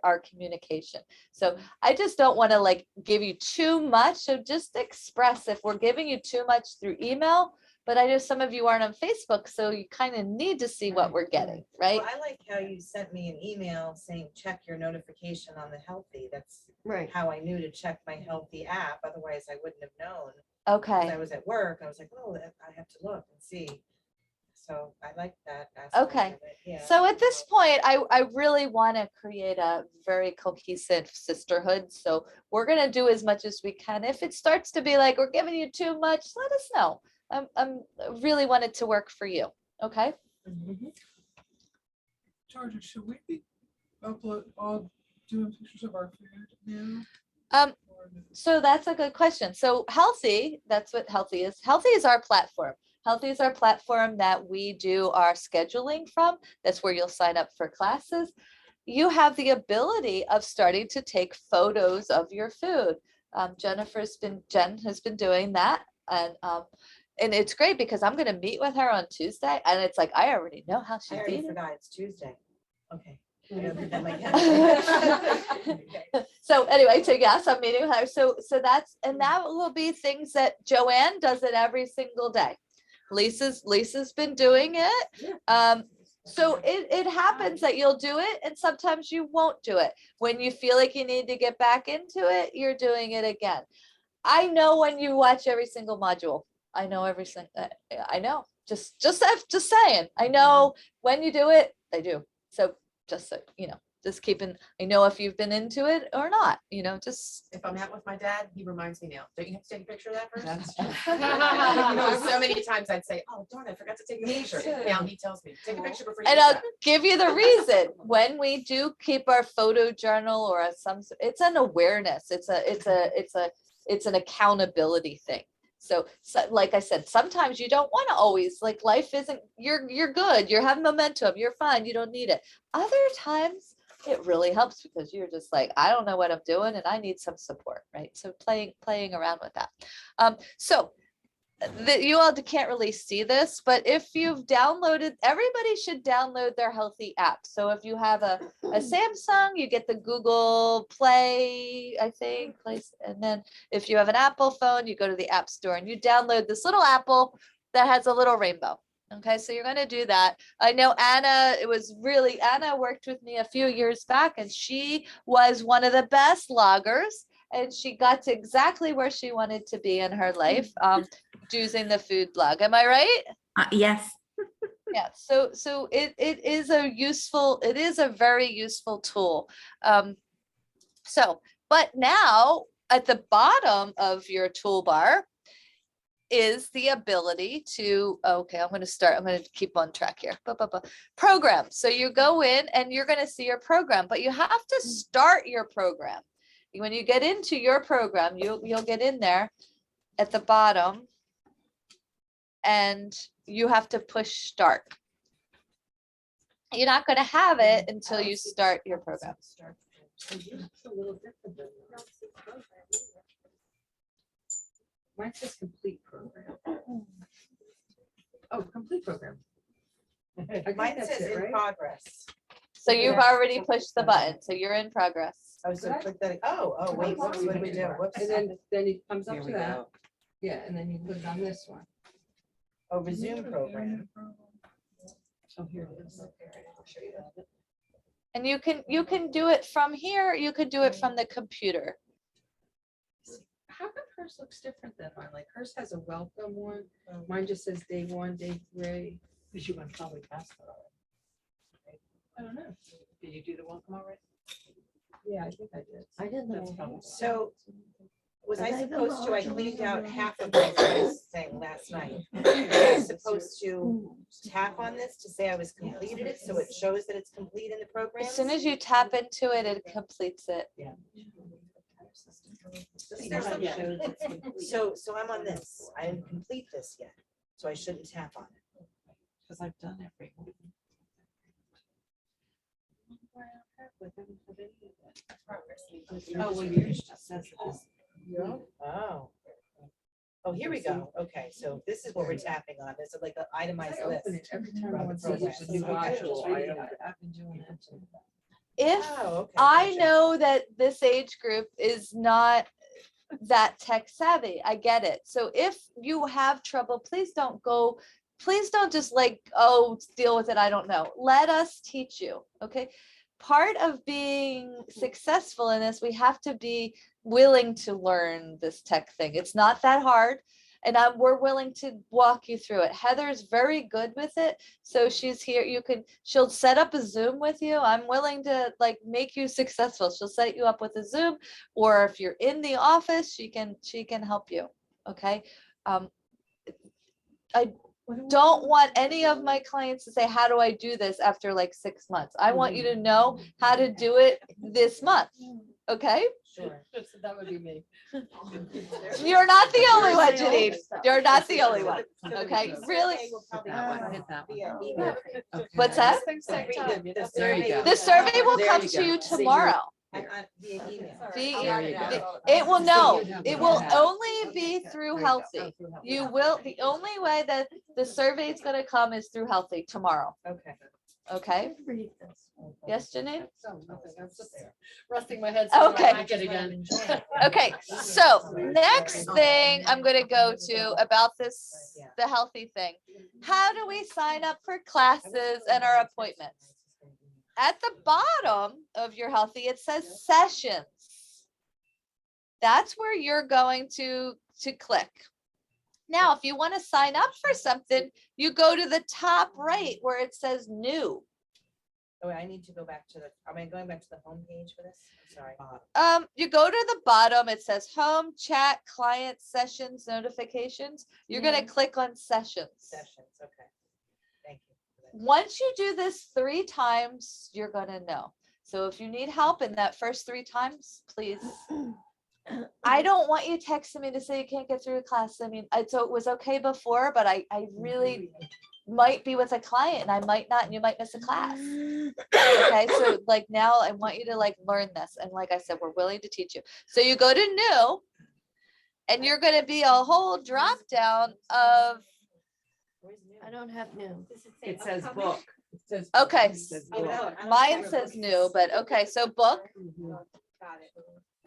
our communication. So I just don't want to give you too much. So just express if we're giving you too much through email. But I know some of you aren't on Facebook, so you kind of need to see what we're getting, right? Well, I like how you sent me an email saying, check your notification on the Healthy. That's Right. how I knew to check my Healthy app. Otherwise I wouldn't have known. Okay. I was at work. I was like, oh, I have to look and see. so I like that. Okay. aspect of it, yeah. So at this point, I really want to create a very cohesive sisterhood. So we're gonna do as much as we can. If it starts to be like, we're giving you too much, let us know. I really want it to work for you, okay? Georgia, should we be all doing pictures of our food now? So that's a good question. So Healthy, that's what Healthy is. Healthy is our platform. Healthy is our platform that we do our scheduling from. That's where you'll sign up for classes. You have the ability of starting to take photos of your food. Jen has been doing that. And it's great because I'm gonna meet with her on Tuesday and it's like, I already know how I she's already eating. forgot it's Tuesday. Okay. I gotta put that in my calendar. So anyway, so yes, I'm meeting with her. So that will be things that Joanne does it every single day. Lisa's been doing it. So it happens that you'll do it and sometimes you won't do it. When you feel like you need to get back into it, you're doing it again. I know when you watch every single module. I know every single, I know, just saying, I know when you do it, I do. So just so, just keeping, I know if you've been into it or not, just. If I'm out with my dad, he reminds me now. Don't you have to take a picture of that first? That's So many times I'd say, oh, darn, I forgot to take a picture. Now he tells me, take a picture before you. And do I'll that." give you the reason. When we do keep our photo journal or it's an awareness. It's an accountability thing. So like I said, sometimes you don't want to always, like, life isn't, you're good. You're having momentum. You're fine. You don't need it. Other times it really helps because you're just like, I don't know what I'm doing and I need some support, right? So playing around with that. So you all can't really see this, but if you've downloaded, everybody should download their Healthy app. So if you have a Samsung, you get the Google Play, I think, place. And then if you have an Apple phone, you go to the App Store and you download this little apple that has a little rainbow. Okay, so you're going to do that. I know Anna worked with me a few years back and she was one of the best loggers and she got to exactly where she wanted to be in her life using the food blog. Am I right? Yes. Yeah, so it is a very useful tool. But now at the bottom of your toolbar is the ability to, okay, I'm going to keep on track here. Program. So you go in and you're going to see your program, but you have to start your program. When you get into your program, you'll get in there at the bottom and you have to push start. You're not going to have it until you start your program. Mine says complete program. Oh, complete program. Mine says in progress. So you've already pushed the button, so you're in progress. Oh, so click that. Oh, wait, whoops, what did we do? Whoops. And then it comes up Here to we that. go. Yeah, and then you click on this one. Oh, resume program. Oh, here it is. And you can do it from here, you could do it from the computer. How come hers looks different than mine? Like hers has a welcome one. Mine just says day 1, day 3. Because you went probably past that already. I don't know. Did you do the welcome already? Yeah, I think I did. I didn't. That's probably. So was I supposed to, I cleaned out half of my first thing last night. Was I supposed to tap on this to say I was completed it, so it shows that it's complete in the program? As soon as you tap into it, it completes it. So I'm on this. I didn't complete this yet, so I shouldn't tap on it. Because I've done every one. Oh, well, yours just says it is. Oh. Oh, here we go. Okay, so this is what we're tapping on. This is like an itemized list. Every time I Right, want the program. to new module, I've been doing that. If Oh, okay, I gotcha. know that this age group is not that tech savvy, I get it. So if you have trouble, please don't just like, oh, deal with it, I don't know. Let us teach you, okay? Part of being successful in this, we have to be willing to learn this tech thing. It's not that hard. And we're willing to walk you through it. Heather's very good with it. So she's here. She'll set up a Zoom with you. I'm willing to like make you successful. She'll set you up with a Zoom, or if you're in the office, she can help you. Okay. I don't want any of my clients to say, how do I do this after like 6 months? I want you to know how to do it this month. Okay. Sure. That would be me. You're not the only one, Janine. You're not the only one. Okay, really. What's that? There you go. The survey will There come you to go. you See, tomorrow. Via email. There you go. It will know. It will Yeah. only be through Healthy. You will, the only way that the survey is gonna come is through Healthy tomorrow. Okay. Okay? Yes, Janine? So, nothing, I'm just resting my head. so I Okay. might get again. Okay, so next thing I'm gonna go to about this, the Healthy thing. How do we sign up for classes and our appointments? At the bottom of your Healthy, it says sessions. That's where you're going to click. Now, if you want to sign up for something, you go to the top right where it says new. Oh, I need to go back to am I going back to the home page for this? I'm sorry. You go to the bottom, it says home, chat, client, sessions, notifications. You're gonna click on sessions. Sessions, okay. Thank you. Once you do this 3 times, you're gonna know. So if you need help in that first 3 times, please. I don't want you texting me to say you can't get through a class. I mean, so it was okay before, but I really might be with a client and I might not, and you might miss a class. Okay, so like now I want you to like learn this. And like I said, we're willing to teach you. So you go to new and you're gonna be a whole drop down of, I don't have new. It says book. It says. okay, It says book. mine says new, but okay, so book. Got it.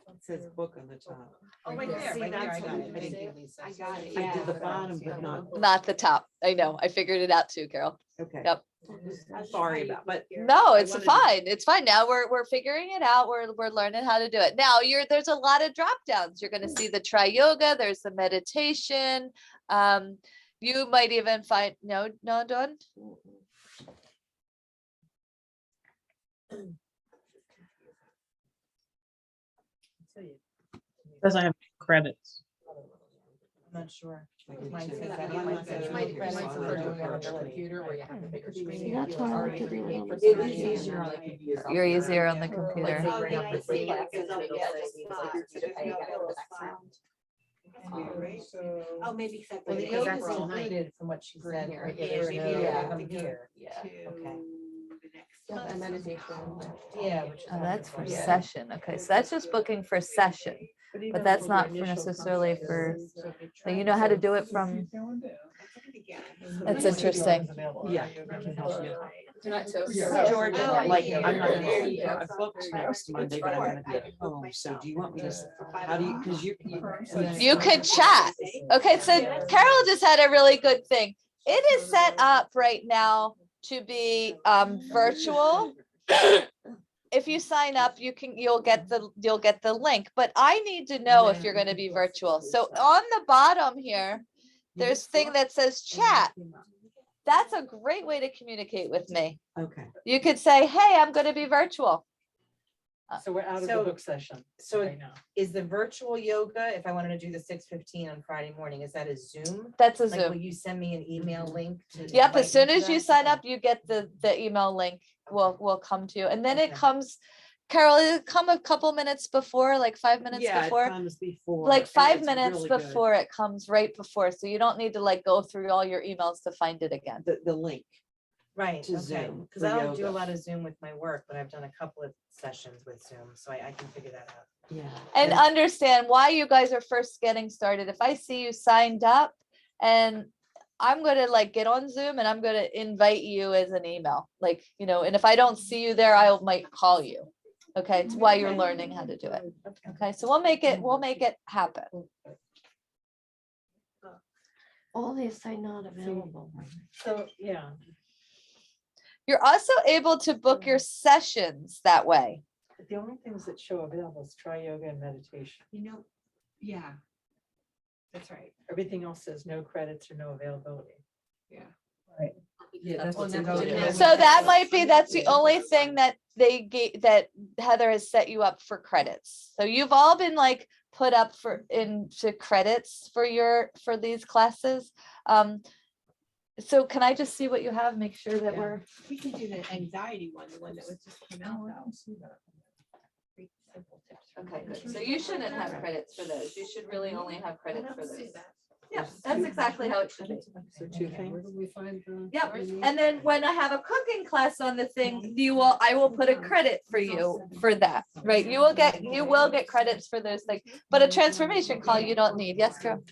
It says book on the top. Oh, right there, right there, I got it. I got it. I did the bottom, but Not the top. I know. I figured it out too, Carol. Okay. Yep. I'm sorry about, but. No, I it's wanted to- fine. It's fine. Now we're figuring it out. We're learning how to do it. Now there's a lot of drop downs. You're gonna see the try yoga, there's the meditation. You might even find no, Dawn. Doesn't have credits. I'm not sure. Mine says that. Mine says- You might prefer doing it on your computer where you have a bigger screen. That's why I like to do it. It is easier on the computer. You're easier on the computer. Oh, maybe. Well, the Because that's yoga's included from what she said. here. right Yeah, there. maybe Yeah, from here. Yeah. Okay. And meditation. Yeah. which is Oh, that's for wonderful. session. Okay, so that's just booking for session, but that's not for necessarily for, so you know how to do it from, that's interesting. Yeah. I can help you. Yeah. George, Oh, like, yeah. I'm not gonna see you. I booked next Monday, but I'm gonna be at home, so do you want me to, how do you, cause you. You could chat. Okay, so Carol just had a really good thing. It is set up right now to be virtual. If you sign up, you'll get the link, but I need to know if you're gonna be virtual. So on the bottom here, there's thing that says chat. That's a great way to communicate with me. Okay. You could say, hey, I'm gonna be virtual. So we're out of the So- book session So right now. is the virtual yoga, if I wanted to do the 6:15 on Friday morning, is that a Zoom? That's a Like, will Zoom. you send me an email link? to Yep, invite as soon me to as you that? sign Okay. up, you get the email link will come to you. And then it Okay. comes, Carol, it'll come a couple minutes before, like 5 minutes Yeah, it before. comes before. Like and 5 it's minutes really good. before it comes, right before. So you don't need to like go through all your emails to find it again. The link. Right, to okay, Zoom because for I don't do a yoga. lot of Zoom with my work, but I've done a couple of sessions with Zoom, so I can figure that out. Yeah. And understand why you guys are first getting started. If I see you signed up and I'm gonna like get on Zoom and I'm gonna invite you as an email, like, and if I don't see you there, I might call you. Okay, it's why you're learning how to do it. Okay, so we'll make it happen. All these are not available. So, yeah. You're also able to book your sessions that way. The only things that show available is try yoga and meditation. Yeah. That's right. Everything else says no credits or no availability. Yeah. Yeah, that's Well, what's that's included. what it is. So that might be, that's the only thing that they gave, that Heather has set you up for credits. So you've all been like put up for into credits for these classes. So can I just see what you have? Make sure that we're, We can do the anxiety one, the one that was just came out though. Three simple tips for okay, good. So management. you shouldn't have credits for those. You should really only have credits for those. that. Yeah, that's exactly how it should be. So two Where things. do we find the? Yep, what we need? and then when I have a cooking class on the thing, I will put a credit for you for that, right? You will get credits for those things, but a transformation call you don't need. Yes, Carol?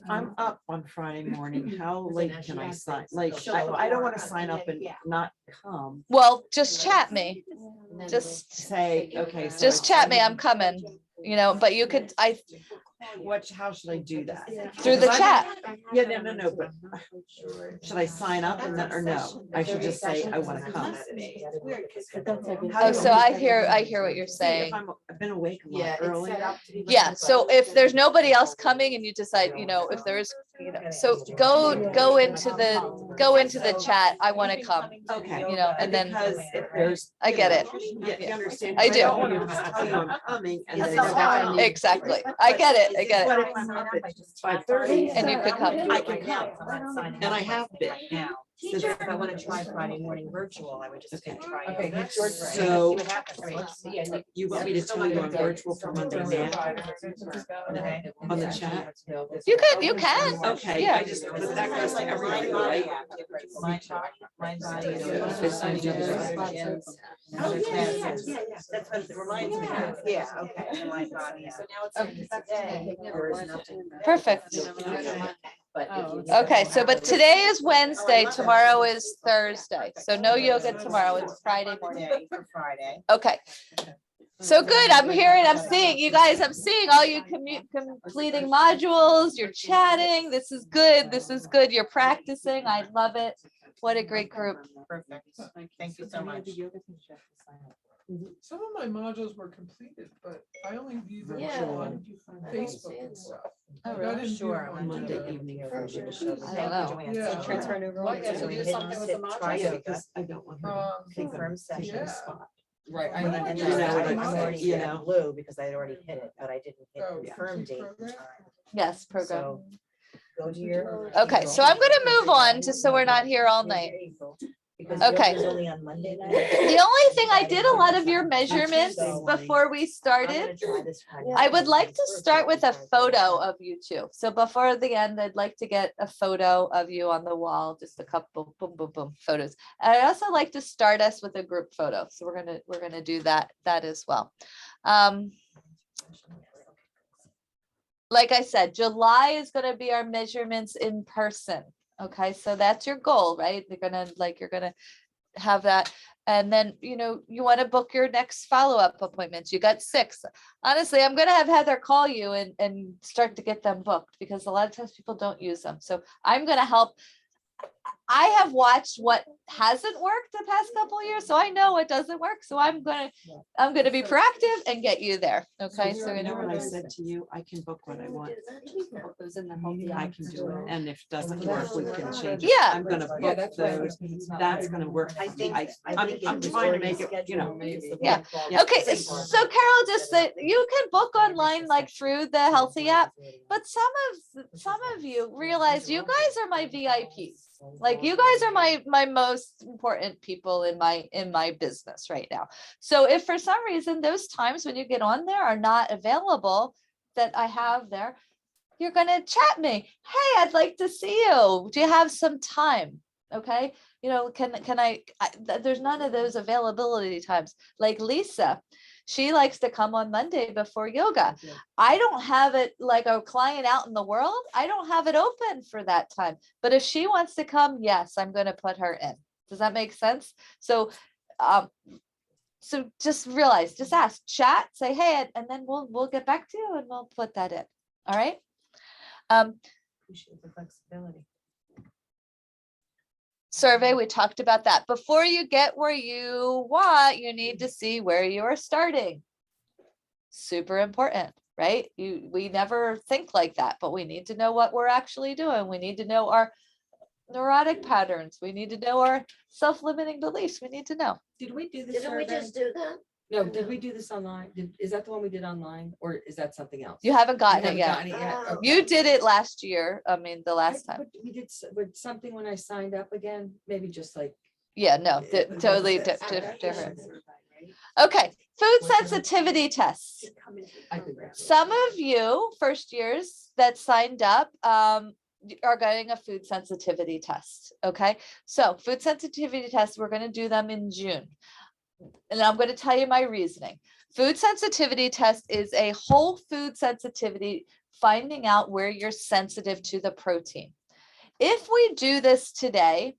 I'm up on Friday morning. How late can I sign? Like, I don't want to sign up and not come. Well, just chat me, just Say, okay. so just I chat sign me, I'm in. coming, but you could, How should I do that? through the Because chat. Yeah, no, but should I sign up and then, or no? I should just say I want to come. Oh, so I hear what you're saying. I've been awake a lot early. Yeah, so if there's nobody else coming and you decide, if there is, so go into the chat, I want to come, Okay. and then Because if there's. I get it. Yeah, you understand. I do. don't want to just tell you I'm coming and then. Exactly. I get it. But if I'm up at 5:30. And you could come. I can come. And I have been. Now, Teacher. if I want to try Friday morning virtual, I would just Okay. try. Okay, it. get George And ready. So- see what happens, right? You want me to tell you on virtual for Monday now Okay. on the chat? You can. Okay, Yeah. I just, but that goes to everybody, right? Mind body, you know, It's on the other side. other classes. That's what it reminds me of. Yeah, okay. Mind body. So now it's like today, there is nothing. Perfect. But if you- Okay, so but today is Wednesday, tomorrow is Thursday. So no yoga tomorrow, it's Friday morning. Today for Friday. Okay. So good, I'm seeing you guys, I'm seeing all you completing modules, you're chatting, this is good, you're practicing, I love it. What a great group. Perfect. Thank you so much. Some of my modules were completed, but I only viewed them Yeah. on Facebook and stuff. Oh, I really? didn't view Sure. them on Monday Monday. evening. I don't know. Yeah. Transfer new Well, yeah, so do something with the Try modules. yoga, Because I don't want her to Um, think confirm I'm taking yeah. a spot. Right. I And know. then You know what I'm I'm already saying, you in know? blue because I had already hit it, but I didn't hit Oh, confirm date. program? in time. Yes, program. So go to your. Okay, so I'm gonna move on just so we're not here all night. Because Okay. yoga's only on Monday night. The only thing, I did a lot of your measurements before we I'm started. gonna try this Friday. I would like to start with a photo of you two. So before the end, I'd like to get a photo of you on the wall, just a couple boom, boom, boom photos. And I'd also like to start us with a group photo. So we're gonna do that as well. Like I said, July is gonna be our measurements in person. Okay, so that's your goal, right? You're gonna have that. And then, you want to book your next follow-up appointments. You got 6. Honestly, I'm gonna have Heather call you and start to get them booked because a lot of times people don't use them. So I'm gonna help. I have watched what hasn't worked the past couple of years, so I know what doesn't work. So I'm gonna be proactive and get you there. Okay, so You know what I said to you? I can book what I want. I can do it. And if it doesn't work, we can change it. Yeah. I'm gonna Yeah, book that's right. those. That's gonna work. I think. I'm trying to make it, Yeah. Okay, so Carol, just that you can book online like through the Healthy app, but some of you realize you guys are my VIPs. Like you guys are my most important people in my business right now. So if for some reason those times when you get on there are not available that I have there, you're gonna chat me. Hey, I'd like to see you. Do you have some time? Okay. There's none of those availability times. Like Lisa, she likes to come on Monday before yoga. I don't have it like a client out in the world. I don't have it open for that time. But if she wants to come, yes, I'm going to put her in. Does that make sense? So just realize, just ask, chat, say, hey, and then we'll get back to you and we'll put that in. All right. Appreciate the flexibility. Survey, we talked about that. Before you get where you want, you need to see where you are starting. Super important, right? We never think like that, but we need to know what we're actually doing. We need to know our neurotic patterns. We need to know our self-limiting beliefs. We need to know. Did we do this Didn't we survey? just do that? No, did we do this online? Is that the one we did online or is that something else? You haven't We gotten it haven't yet. gotten it yet? Oh. Okay. You did it last year. I mean, the last I- time. but We did with something when I signed up again, maybe just like. Yeah, no, Yeah, it totally wasn't different. this. Okay, food What's that? sensitivity tests. I think that's- Some of you first years that signed up are getting a food sensitivity test. Okay, so food sensitivity tests, we're going to do them in June. And I'm going to tell you my reasoning. Food sensitivity test is a whole food sensitivity, finding out where you're sensitive to the protein. If we do this today,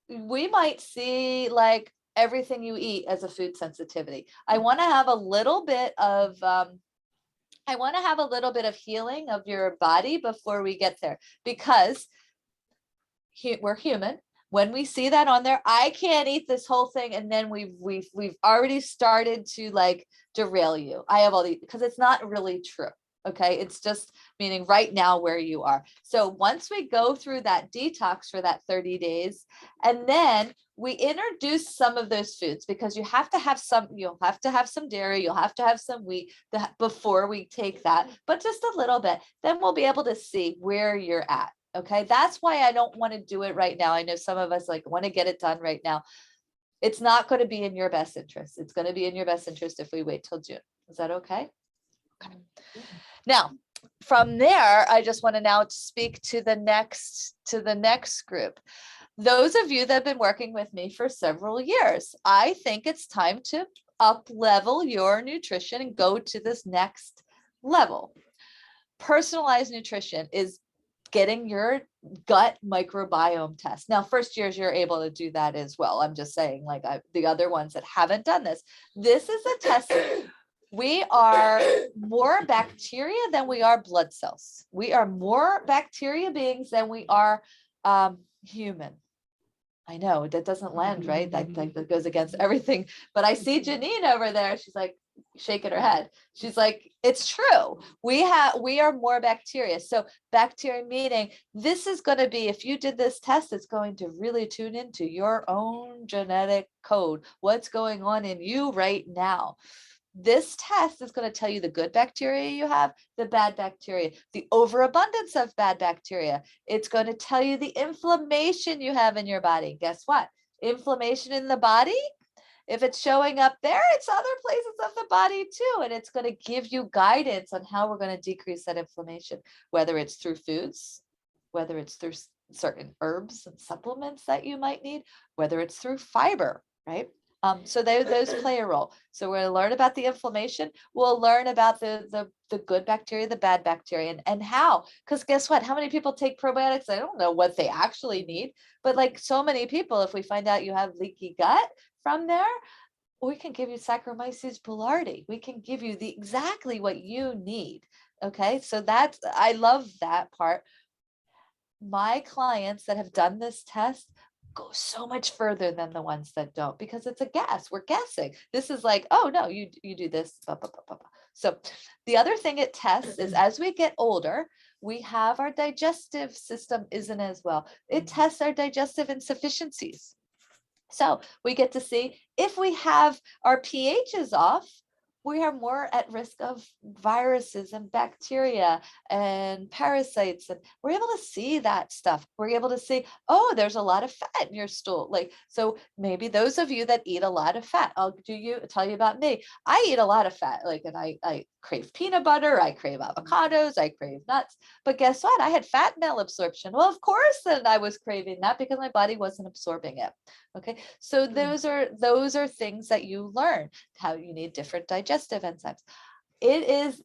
we might see like everything you eat as a food sensitivity. I want to have a little bit of healing of your body before we get there, because we're human. When we see that on there, I can't eat this whole thing, and then we've already started to like derail you. I have all these, because it's not really true. Okay, it's just meaning right now where you are. So once we go through that detox for that 30 days, and then we introduce some of those foods, because you'll have to have some dairy, you'll have to have some wheat before we take that, but just a little bit, then we'll be able to see where you're at. Okay, that's why I don't want to do it right now. I know some of us like want to get it done right now. It's not going to be in your best interest. It's going to be in your best interest if we wait till June. Is that okay? Okay. Now, from there, I just want to now speak to the next group. Those of you that have been working with me for several years, I think it's time to up level your nutrition and go to this next level. Personalized nutrition is getting your gut microbiome test. Now, first years, you're able to do that as well. I'm just saying, like the other ones that haven't done this, this is a test. We are more bacteria than we are blood cells. We are more bacteria beings than we are human. I know that doesn't land, right? That goes against everything. But I see Janine over there. She's like shaking her head. She's like, it's true. We are more bacteria. So bacteria meaning this is going to be, if you did this test, it's going to really tune into your own genetic code. What's going on in you right now? This test is going to tell you the good bacteria you have, the bad bacteria, the overabundance of bad bacteria. It's going to tell you the inflammation you have in your body. Guess what? Inflammation in the body, if it's showing up there, it's other places of the body too. And it's going to give you guidance on how we're going to decrease that inflammation, whether it's through foods, whether it's through certain herbs and supplements that you might need, whether it's through fiber, right? So those play a role. So we're going to learn about the inflammation. We'll learn about the good bacteria, the bad bacteria, and how. Because guess what? How many people take probiotics? I don't know what they actually need, but like so many people, if we find out you have leaky gut from there, we can give you Saccharomyces boulardii. We can give you exactly what you need. Okay, so I love that part. My clients that have done this test go so much further than the ones that don't, because it's a guess. We're guessing. This is like, oh no, you do this. Blah, blah, blah, blah, blah. So the other thing it tests is as we get older, we have our digestive system isn't as well. It tests our digestive insufficiencies. So we get to see if we have our pHs off, we are more at risk of viruses and bacteria and parasites. And we're able to see that stuff. We're able to see, oh, there's a lot of fat in your stool. Like, so maybe those of you that eat a lot of fat, tell you about me. I eat a lot of fat, like, and I crave peanut butter, I crave avocados, I crave nuts. But guess what? I had fat malabsorption. Well, of course, then I was craving that because my body wasn't absorbing it. Okay, so those are things that you learn, how you need different digestive enzymes. It is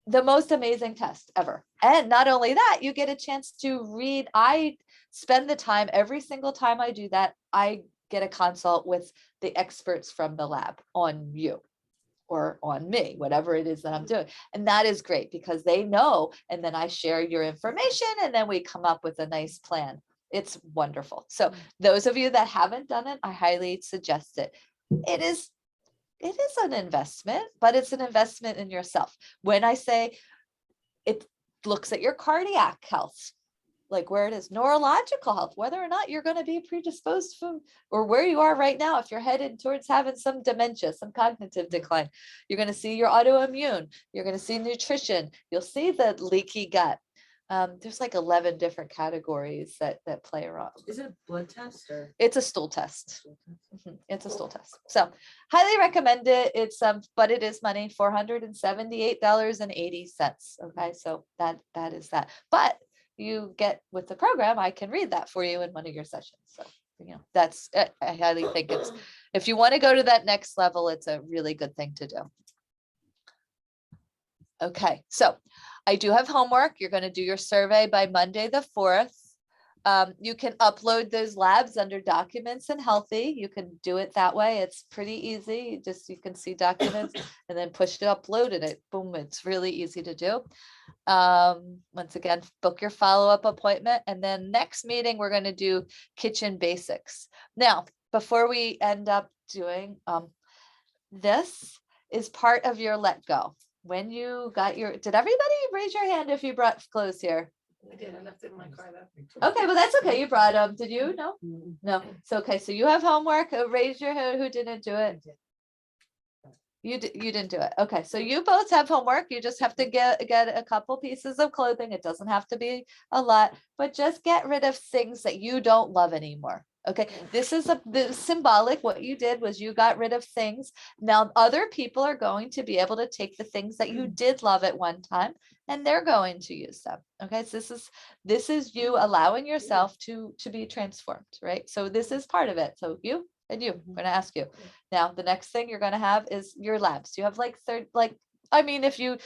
the most amazing test ever. And not only that, you get a chance to read. I spend the time every single time I do that, I get a consult with the experts from the lab on you or on me, whatever it is that I'm doing. And that is great because they know, and then I share your information and then we come up with a nice plan. It's wonderful. So those of you that haven't done it, I highly suggest it. It is it is an investment, but it's an investment in yourself. When I say it looks at your cardiac health, like where it is neurological health, whether or not you're going to be predisposed from, or where you are right now, if you're headed towards having some dementia, some cognitive decline, you're going to see your autoimmune, you're going to see nutrition, you'll see the leaky gut. There's like 11 different categories that play around. Is it a blood test or? It's a stool test. It's a stool test. So highly recommend it. It's but it is money, $478.80. Okay, so that is that. But you get with the program, I can read that for you in one of your sessions. So that's I highly think it's, if you want to go to that next level, it's a really good thing to do. Okay, so I do have homework. You're going to do your survey by Monday the 4th. You can upload those labs under documents and healthy. You can do it that way. It's pretty easy. You can see documents and then push to upload it. Boom, it's really easy to do. Once again, book your follow-up appointment. And then next meeting, we're going to do kitchen basics. Now, before we end up doing, this is part of your let go. When you got your, did everybody raise your hand if you brought clothes here? I did, I left it in my car though. Okay, well, that's okay. You brought them. Did you? No? No. So, okay. So you have homework. Raise your hand who didn't do it. You didn't do it. Okay. So you both have homework. You just have to get a couple pieces of clothing. It doesn't have to be a lot, but just get rid of things that you don't love anymore. Okay, this is the symbolic. What you did was you got rid of things. Now other people are going to be able to take the things that you did love at one time, and they're going to use them. Okay, so this is you allowing yourself to be transformed, right? So this is part of it. So you and you, I'm going to ask you now. The next thing you're going to have is your labs. You have I mean, if you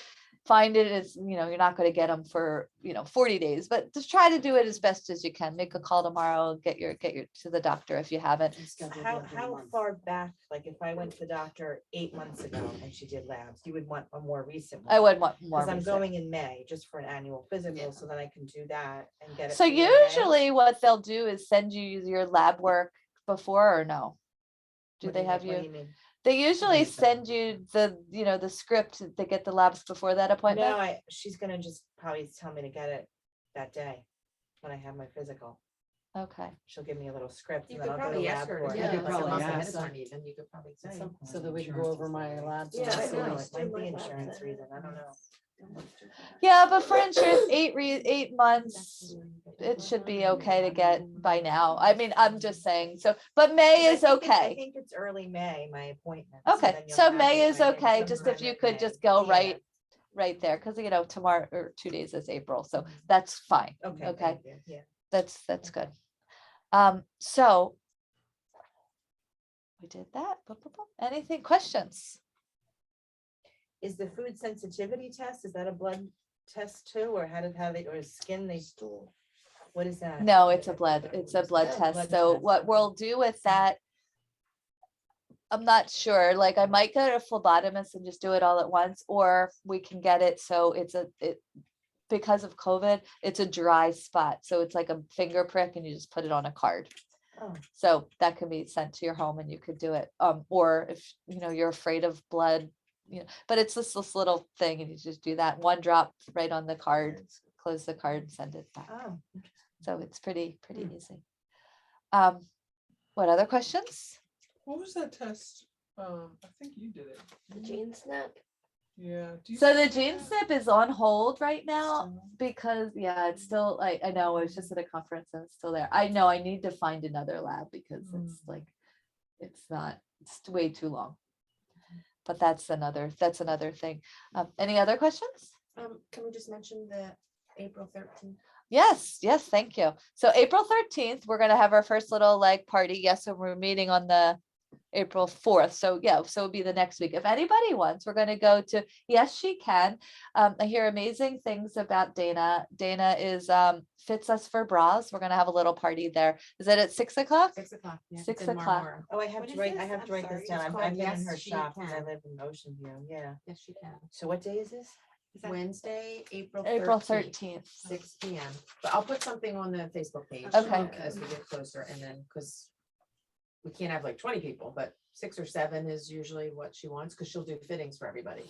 find it as, you're not going to get them for, 40 days, but just try to do it as best as you can. Make a call tomorrow, get your to the doctor if you haven't. How far back, like if I went to the doctor 8 months ago and she did labs, you would want a more recent one? I would want more. Because I'm recent. going in May just for an annual physical, so that I can do that and get it. So for you in May. usually what they'll do is send you your lab work before, or no? Do What they you have mean? What you? do you mean? They usually send you the script to get the labs before that appointment. No, she's gonna just probably tell me to get it that day when I have my physical. Okay. She'll give me a little script. You and could then I'll go to probably lab ask her. for it. Yeah, you could like a probably month ahead ask of her. time even, you could probably say. So that we can go over my labs. Yeah, and I see know, what- it might be insurance reason, I don't know. Yeah, but for insurance, 8 months, it should be okay to get by now. I mean, I'm just saying, so, but May is I okay. think it's early May, my appointment. Okay, then you'll so have May it is by okay, just if sometime you in could May. just go Yeah. right there, because tomorrow or 2 days is April, so that's fine. Okay. Okay, thank you, yeah. that's good. So we did that. Boop, boop, boop. Anything, questions? Is the food sensitivity test, is that a blood test too, or or skin, what is that? No, it's a blood Oh, test. blood So test, what okay. we'll do with that, I'm not sure, like I might go to a phlebotomist and just do it all at once, or we can get it so because of COVID, it's a dry spot. So it's like a finger prick and you just put it on a card. Oh. So that can be sent to your home and you could do it. Or if you're afraid of blood, but it's this little thing and you just do that 1 drop right on the card, close the card and send it back. Oh. So it's pretty easy. What other questions? What was that test? I think you did it. The gene snap. Yeah. So the gene snip is on hold right now because it's still, I know, I was just at a conference and it's still there. I know I need to find another lab because it's way too long. But that's another thing. Any other questions? Can we just mention the April 13th? Yes, thank you. So April 13th, we're gonna have our first little party. Yes, so we're meeting on the April 4th. So it'll be the next week. If anybody wants, we're gonna go to Yes She Can. I hear amazing things about Dana. Dana is fits us for bras. We're gonna have a little party there. Is it at 6 o'clock? 6 o'clock. Yeah, 6 it's in o'clock. Marmora. Oh, I have to write this down. It's I've called been in Yes, her She shop because I Can. live in Ocean View, yeah. Yes, you can. So what day is this? Wednesday, April April 13th, 13th. 6 p.m. But I'll put something on the Facebook page. Okay. As we get closer and then, because we can't have like 20 people, but 6 or 7 is usually what she wants, because she'll do fittings for everybody.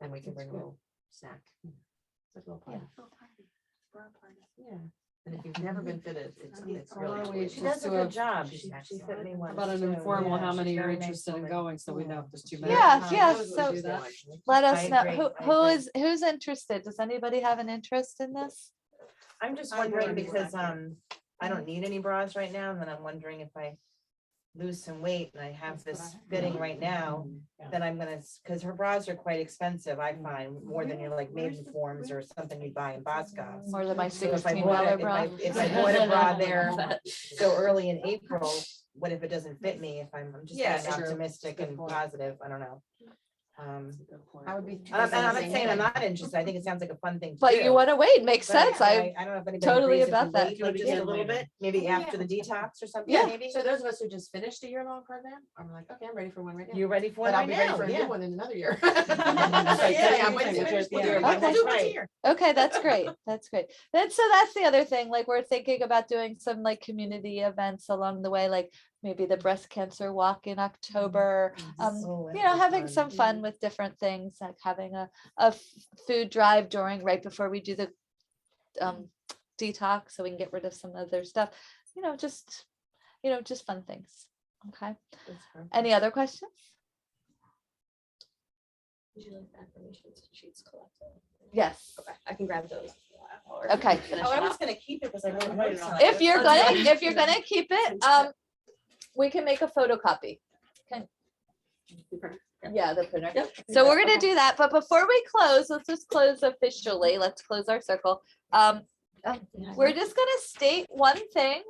And we can bring a little snack. It's like a little party. Yeah, and if you've never been fitted, it's really cool. She does a good job. She fit me once. About an too. informal, Yeah, how she's many are very nice interested in woman. going, so we know if there's too many. Yeah, We'll so do that. let us I know agree, I who agree. is, who's interested. Does anybody have an interest in this? I'm just I wondering really because, like I don't need any bras right now, and then I'm wondering if I lose some weight and I have this fitting right now, then I'm gonna, cause her bras are quite expensive, I find, more than your like maiden forms or something you buy in Boscov's. More than my So if I $16 bought a- bra. If I bought a bra there so early in April, what if it doesn't fit me? If I'm just Yeah, being true. optimistic and positive, I don't know. I would be. And I'm not saying I'm not interested, I think it sounds like a fun thing to do. But you want to wait, makes But sense. I don't know if anybody totally agrees if we about that. wait, like, just a little bit, maybe after the detox or something, Yeah. maybe? So those of us who just finished a year-long program, I'm like, okay, I'm ready for one right now. You're ready for one But I'll right be ready now, for a yeah. new one in another year. Yeah, I'm with you. We'll do it Okay. once a Right. year. Okay, that's great. That's great. Then so that's the other thing. Like we're thinking about doing some like community events along the way, like maybe the breast cancer walk in October. Oh, You know, that'd be having fun. some fun with different things, like having a food drive during right before we do the detox, so we can get rid of some other stuff. Just fun things. Okay. Any other questions? Would you like the information sheets collected? Yes. Okay, I can grab those. Okay. Finish Oh, I it was up. gonna keep it because I wrote notes on it. If you're gonna keep it, we can make a photocopy. Yeah, the printer. So we're gonna do that, but before we close, let's just close officially. Let's close our circle. We're just gonna state one thing,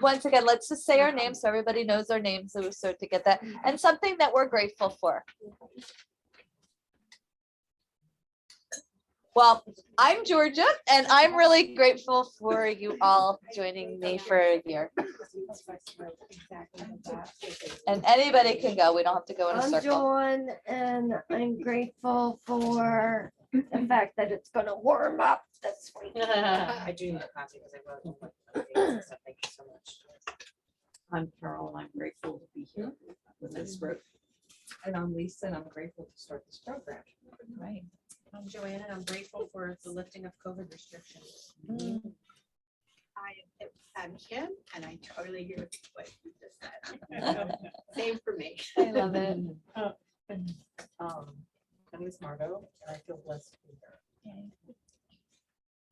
once again, let's just say our names so everybody knows our names, so we start to get that, and something that we're grateful for. Well, I'm Georgia, and I'm really grateful for you all joining me for a year. And anybody can go. We don't have to go in a I'm circle. Joan, and I'm grateful for the fact that it's gonna warm up this week. I do need a copy because I wrote. So thank you so much. I'm Carol, and I'm grateful to be here with this group. And I'm Lisa, and I'm grateful to start this program. Right. I'm Joanna, and I'm grateful for the lifting of COVID restrictions. I'm Kim, and I totally agree with what you just said. Same for me. I love it. My name is Margot, and I feel blessed to be here.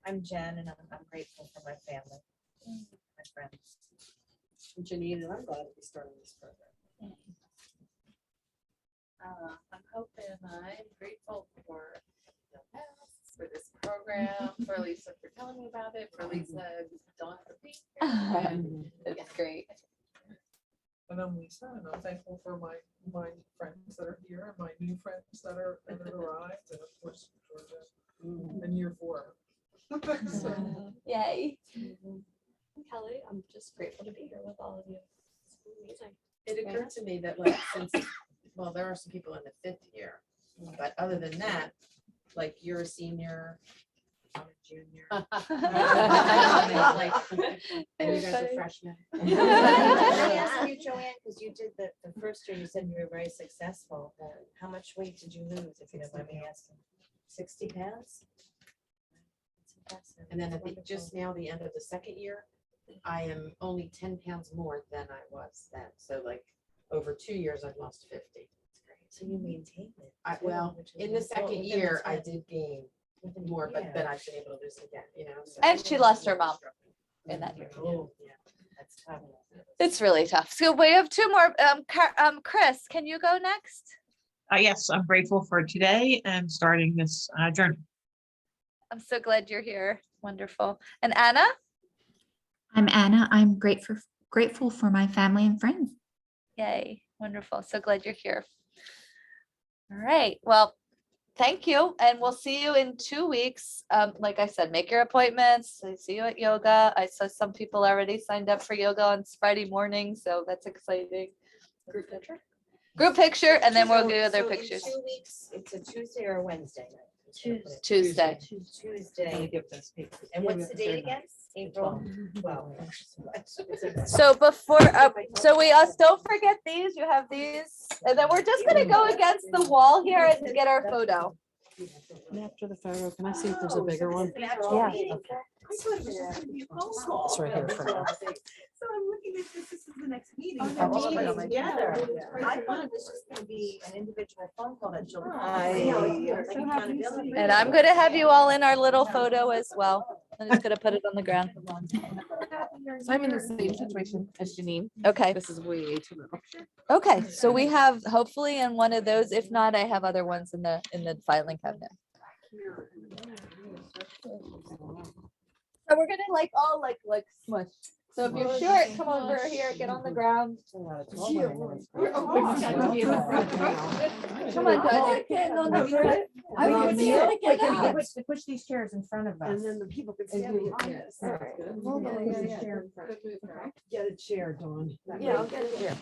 I'm Jen, and I'm grateful for my family, my friends. I'm Janine, and I'm glad to be starting this program. I'm Hope, and I'm grateful for this program, for Lisa for telling me about it, for Lisa and Dawn for being here. That's great. And I'm Lisa, and I'm thankful for my friends that are here, and my new friends that have arrived, and of course, Georgia, and year 4. So, Yay. Kelly, I'm just grateful to be here with all of you. It's amazing. It occurred to me that like well, there are some people in the 5th year, but other than that, like you're a senior, I'm a junior. Like, and you guys are freshmen. Can I ask you, Joanne, because you did the first year, you said you were very successful. How much weight did you lose, if you don't mind me asking? 60 pounds? That's impressive. And then That's at just now, the end of the 2nd year, I am only 10 pounds more than I was then. So like over 2 years, I've lost 50. So you maintained it. Well, which is in the wonderful. 2nd Within the year, I 10. did gain more, but then I've been able to lose it again, so. And she lost her mom in that year. Oh, yeah, that's tough. It's really tough. So we have 2 more. Chris, can you go next? Yes, I'm grateful for today and starting this journey. I'm so glad you're here. Wonderful. And Anna? I'm Anna. I'm grateful for my family and friends. Yay. Wonderful. So glad you're here. All right. Well, thank you. And we'll see you in 2 weeks. Like I said, make your appointments. I see you at yoga. I saw some people already signed up for yoga on Friday morning. So that's exciting. Group picture? Group picture, and then we'll do So other in pictures. 2 weeks, it's a Tuesday or a Wednesday night? Tuesday. Tuesday. And what's the date again? April 12th. So before, so we us, don't forget these, you have these, and then we're just gonna go against the wall here and get our photo. After the photo, can I see if there's a bigger one? Yeah. It's right here for now. So I'm looking at this is the next meeting. Oh, they're meeting together. I thought it was just gonna be an individual phone call that she'll. And I'm gonna have you all in our little photo as well. I'm just gonna put it on the ground. So I'm in the same situation as Janine. Okay, This is way too little. okay, so we have hopefully in one of those, if not, I have other ones in the filing cabinet. So we're gonna like all like smush. So if you're short, come over here, get on the ground. Come on, Doug. Push these chairs in front of us. And then the people can stand behind us. Get a chair, Dawn. Yeah, I'll get a chair.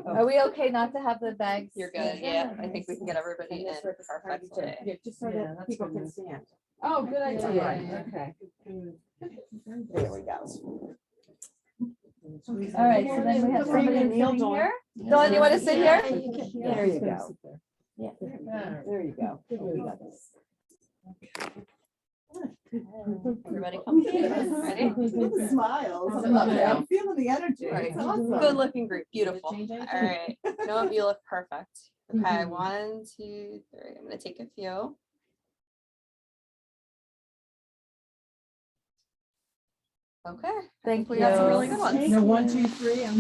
Are we okay not to have the bags? You're good, yeah. I think we can get everybody in perfect. Just so that people can stand. Oh, good idea. Okay. There we go. All right, so then we have somebody sitting here. Dawn, you want to sit here? There you go. Yeah, there you go. Everybody come. Ready? Smiles. I'm feeling the energy. Good looking group, beautiful. All right, no, you look perfect. Okay, 1, 2, 3. I'm gonna take a few. Okay, thank you. We got some really good ones. No, 1, 2, 3. Yeah.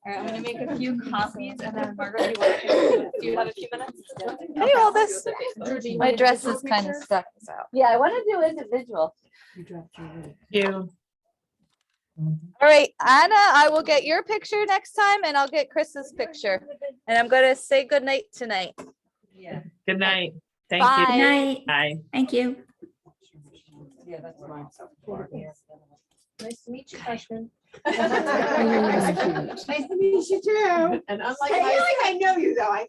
All right, I'm gonna make a few copies and then Margaret, do you have a few minutes? Can you hold this? My dress is kind of stuck. Yeah, I want to do individual. You. All right, Anna, I will get your picture next time and I'll get Chris's picture. And I'm gonna say good night tonight. Yeah. Good night. Thank Bye. Good you. night. Bye. Thank you. Yeah, that's mine. Nice to meet you, freshman. Nice to meet you too. And unlike I feel like I know you though. I